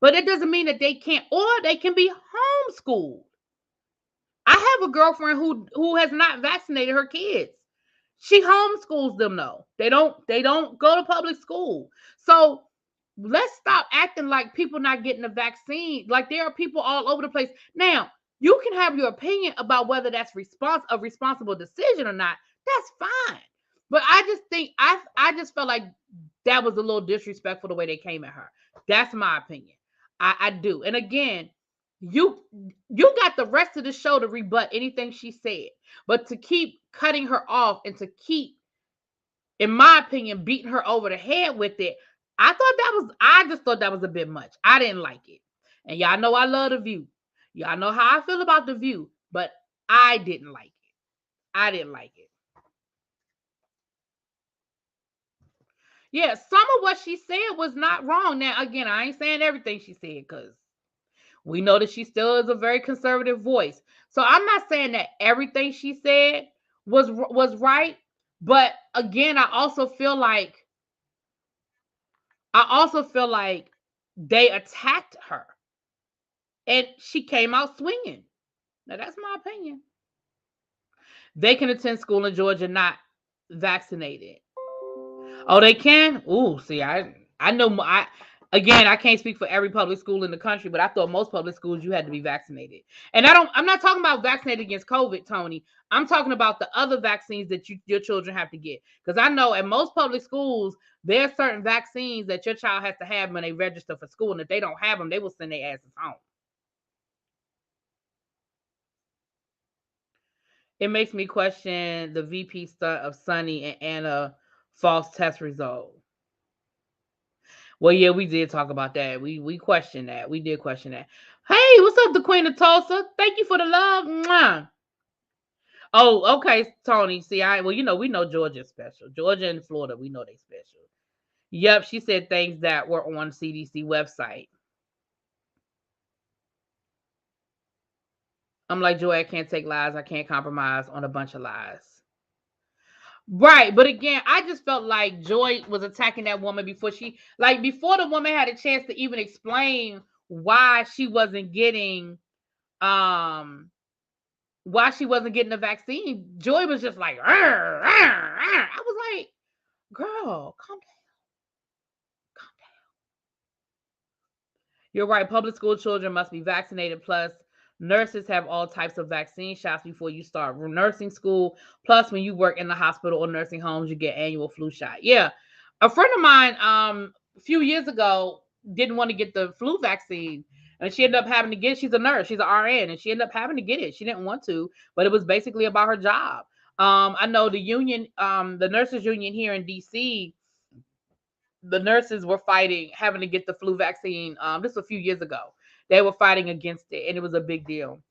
but it doesn't mean that they can't, or they can be homeschooled. I have a girlfriend who has not vaccinated her kids. She homeschools them though. They don't go to public school. So let's stop acting like people not getting the vaccine. Like there are people all over the place. Now, you can have your opinion about whether that's a responsible decision or not. That's fine. But I just think I just felt like that was a little disrespectful the way they came at her. That's my opinion. I do. And again, you got the rest of the show to rebut anything she said. But to keep cutting her off and to keep, in my opinion, beating her over the head with it, I just thought that was a bit much. I didn't like it. And y'all know I love The View. Y'all know how I feel about The View, but I didn't like it. I didn't like it. Yeah, some of what she said was not wrong. Now, again, I ain't saying everything she said because we know that she still is a very conservative voice. So I'm not saying that everything she said was right. But again, I also feel like they attacked her and she came out swinging. Now, that's my opinion. They can attend school in Georgia not vaccinated. Oh, they can? Ooh, see, I know. Again, I can't speak for every public school in the country, but I thought most public schools you had to be vaccinated. And I'm not talking about vaccinated against COVID, Tony. I'm talking about the other vaccines that your children have to get. Because I know at most public schools, there are certain vaccines that your child has to have when they register for school. And if they don't have them, they will send their asses home. It makes me question the VP stunt of Sonny and Anna false test result. Well, yeah, we did talk about that. We questioned that. We did question that. Hey, what's up, the Queen of Tulsa? Thank you for the love. Mwah. Oh, okay, Tony. See, we know Georgia's special. Georgia and Florida, we know they special. Yep, she said things that were on CDC website. I'm like, Joy, I can't take lies. I can't compromise on a bunch of lies. Right, but again, I just felt like Joy was attacking that woman before the woman had a chance to even explain why she wasn't getting um why she wasn't getting the vaccine. Joy was just like, "Arr, arr, arr." I was like, girl, calm down. You're right. Public school children must be vaccinated. Plus, nurses have all types of vaccine shots before you start nursing school. Plus, when you work in the hospital or nursing homes, you get annual flu shot. Yeah, a friend of mine, a few years ago, didn't want to get the flu vaccine, and she ended up having to get. She's a nurse. She's an RN, and she ended up having to get it. She didn't want to, but it was basically about her job. I know the union, the nurses union here in DC, the nurses were fighting having to get the flu vaccine. This was a few years ago. They were fighting against it, and it was a big deal.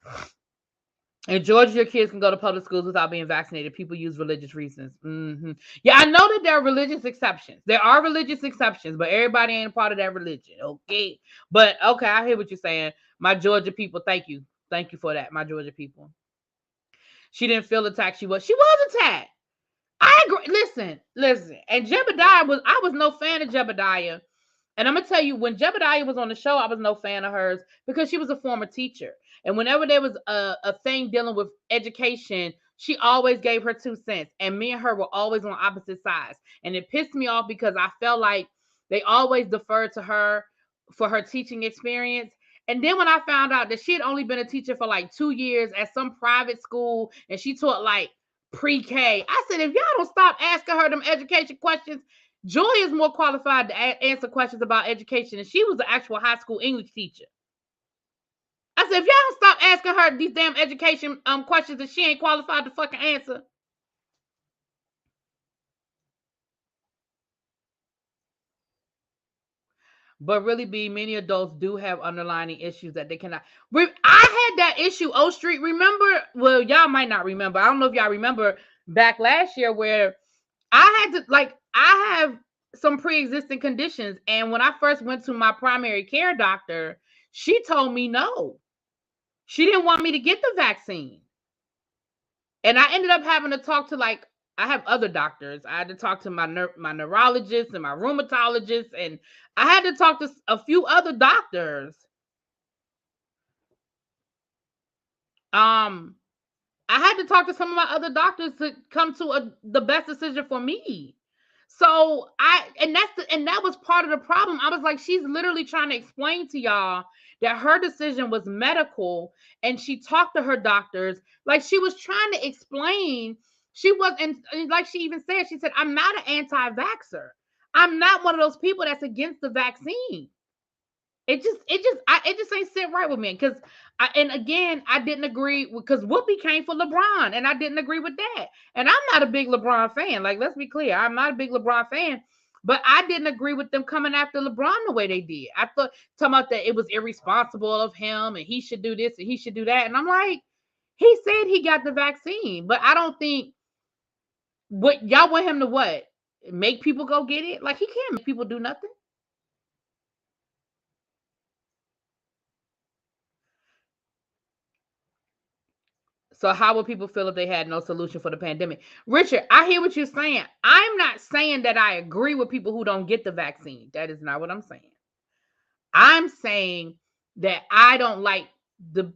In Georgia, your kids can go to public schools without being vaccinated. People use religious reasons. Yeah, I know that there are religious exceptions. There are religious exceptions, but everybody ain't a part of that religion. Okay. But okay, I hear what you're saying. My Georgia people, thank you. Thank you for that, my Georgia people. She didn't feel attacked. She was attacked. I agree. Listen. And I was no fan of Jebediah. And I'm gonna tell you, when Jebediah was on the show, I was no fan of hers because she was a former teacher. And whenever there was a thing dealing with education, she always gave her 2 cents. And me and her were always on opposite sides. And it pissed me off because I felt like they always deferred to her for her teaching experience. And then when I found out that she had only been a teacher for like 2 years at some private school and she taught like pre-K, I said, if y'all don't stop asking her them education questions, Joy is more qualified to answer questions about education, and she was an actual high school English teacher. I said, if y'all don't stop asking her these damn education questions that she ain't qualified to fucking answer. But really, many adults do have underlying issues that they cannot. I had that issue, O Street. Remember? Well, y'all might not remember. I don't know if y'all remember back last year where I have some pre-existing conditions, and when I first went to my primary care doctor, she told me no. She didn't want me to get the vaccine. And I ended up having to talk to I have other doctors. I had to talk to my neurologist and my rheumatologist, and I had to talk to a few other doctors. I had to talk to some of my other doctors to come to the best decision for me. So that was part of the problem. I was like, she's literally trying to explain to y'all that her decision was medical, and she talked to her doctors. Like, she was trying to explain. She was, and like she even said, she said, I'm not an anti-vaxxer. I'm not one of those people that's against the vaccine. It just ain't sit right with me, because I didn't agree because Whoopi came for LeBron, and I didn't agree with that. And I'm not a big LeBron fan. Like, let's be clear, I'm not a big LeBron fan, but I didn't agree with them coming after LeBron the way they did. I thought, talking about that it was irresponsible of him, and he should do this and he should do that. And I'm like, he said he got the vaccine, but I don't think what y'all want him to what make people go get it. Like, he can't make people do nothing. So how would people feel if they had no solution for the pandemic? Richard, I hear what you're saying. I'm not saying that I agree with people who don't get the vaccine. That is not what I'm saying. I'm saying that I don't like the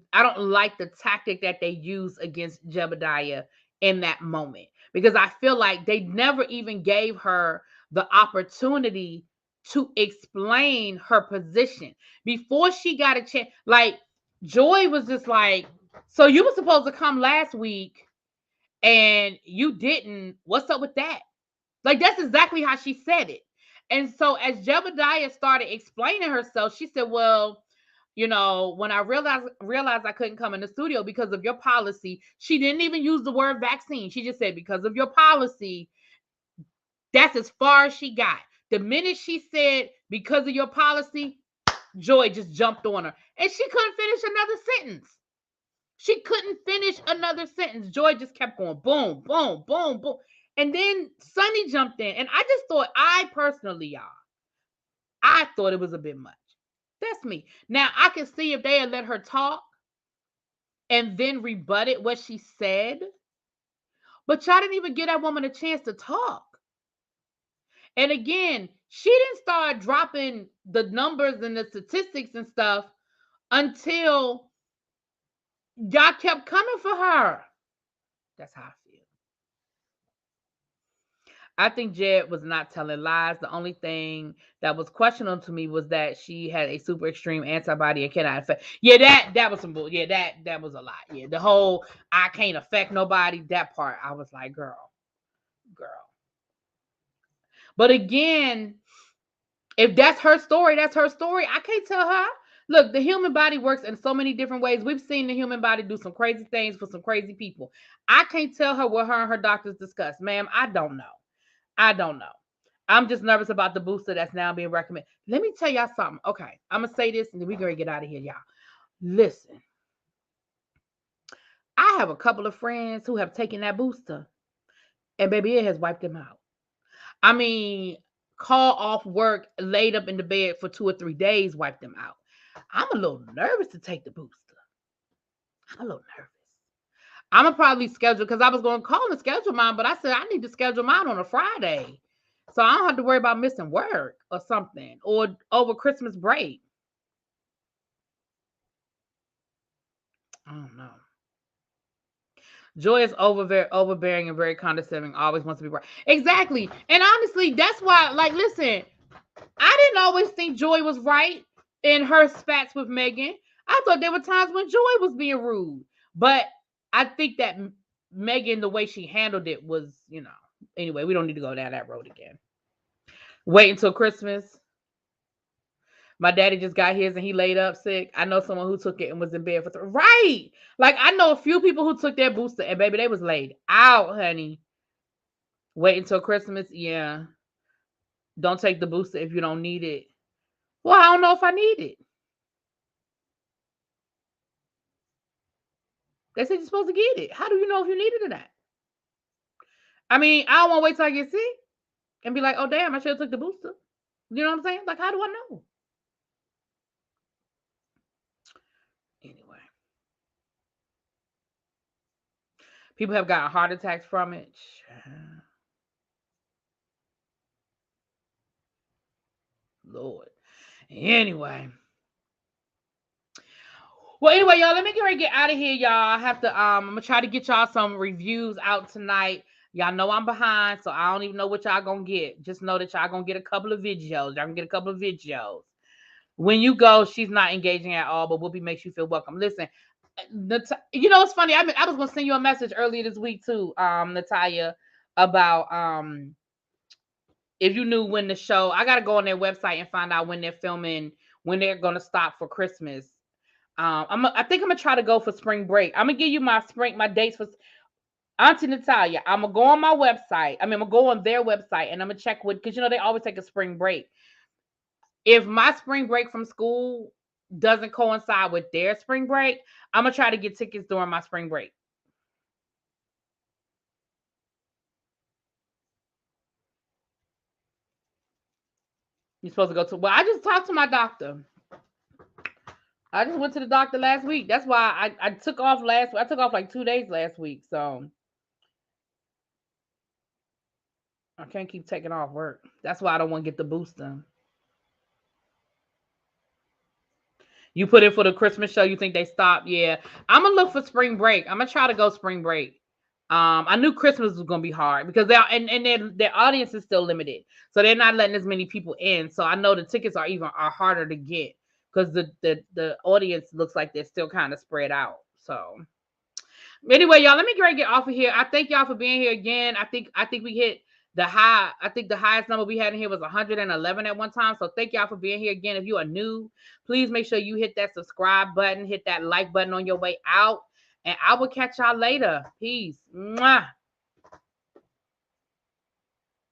tactic that they use against Jebediah in that moment, because I feel like they never even gave her the opportunity to explain her position before she got a chance. Like, Joy was just like, so you were supposed to come last week and you didn't. What's up with that? Like, that's exactly how she said it. And so as Jebediah started explaining herself, she said, well, when I realized I couldn't come in the studio because of your policy. She didn't even use the word vaccine. She just said, because of your policy. That's as far as she got. The minute she said, because of your policy, Joy just jumped on her, and she couldn't finish another sentence. She couldn't finish another sentence. Joy just kept going boom, boom, boom, boom. And then Sonny jumped in. And I just thought, I personally, y'all, I thought it was a bit much. That's me. Now, I can see if they had let her talk and then rebutted what she said. But y'all didn't even give that woman a chance to talk. And again, she didn't start dropping the numbers and the statistics and stuff until y'all kept coming for her. That's how I feel. I think Jed was not telling lies. The only thing that was questionable to me was that she had a super extreme antibody and cannot affect. Yeah, that was some bull. Yeah, that was a lot. Yeah, the whole I can't affect nobody, that part, I was like, girl. But again, if that's her story, that's her story. I can't tell her. Look, the human body works in so many different ways. We've seen the human body do some crazy things for some crazy people. I can't tell her what her and her doctors discussed. Ma'am, I don't know. I'm just nervous about the booster that's now being recommended. Let me tell y'all something. Okay, I'm going to say this and then we're going to get out of here, y'all. Listen, I have a couple of friends who have taken that booster and baby, it has wiped them out. I mean, call off work, laid up in the bed for 2 or 3 days, wiped them out. I'm a little nervous to take the booster. I'm a little nervous. I'm going to probably schedule, because I was going to call and schedule mine, but I said I need to schedule mine on a Friday. So I don't have to worry about missing work or something, or over Christmas break. I don't know. Joy is overbearing and very condescending, always wants to be right. Exactly. And honestly, that's why, like, listen, I didn't always think Joy was right in her spats with Megan. I thought there were times when Joy was being rude. But I think that Megan, the way she handled it was, anyway, we don't need to go down that road again. Wait until Christmas. My daddy just got his and he laid up sick. I know someone who took it and was in bed for right. Like, I know a few people who took their booster and baby, they was laid out, honey. Wait until Christmas. Yeah. Don't take the booster if you don't need it. Well, I don't know if I need it. They said you're supposed to get it. How do you know if you need it or not? I mean, I don't want to wait till I get sick and be like, oh, damn, I should have took the booster. You know what I'm saying? Like, how do I know? Anyway. People have gotten heart attacks from it. Lord. Anyway. Well, anyway, y'all, let me get out of here, y'all. I have to, I'm going to try to get y'all some reviews out tonight. Y'all know I'm behind, so I don't even know what y'all going to get. Just know that y'all going to get a couple of videos. Y'all going to get a couple of videos. When you go, she's not engaging at all, but Whoopi makes you feel welcome. Listen, it's funny. I was going to send you a message earlier this week too, Natalia, about if you knew when the show, I got to go on their website and find out when they're filming, when they're going to stop for Christmas. I think I'm going to try to go for spring break. I'm going to give you my dates for Auntie Natalia. I'm going to go on my website. I'm going to go on their website and I'm going to check because, they always take a spring break. If my spring break from school doesn't coincide with their spring break, I'm going to try to get tickets during my spring break. You're supposed to go to, well, I just talked to my doctor. I just went to the doctor last week. That's why I took off I took off like 2 days last week. So I can't keep taking off work. That's why I don't want to get the booster. You put in for the Christmas show. You think they stopped? Yeah. I'm going to look for spring break. I'm going to try to go spring break. I knew Christmas was going to be hard because their audience is still limited. So they're not letting as many people in. So I know the tickets are harder to get because the audience looks like they're still kind of spread out. So anyway, y'all, let me get off of here. I thank y'all for being here again. I think we hit the high. I think the highest number we had in here was 111 at one time. So thank y'all for being here again. If you are new, please make sure you hit that subscribe button, hit that like button on your way out. And I will catch y'all later. Peace. Mwah.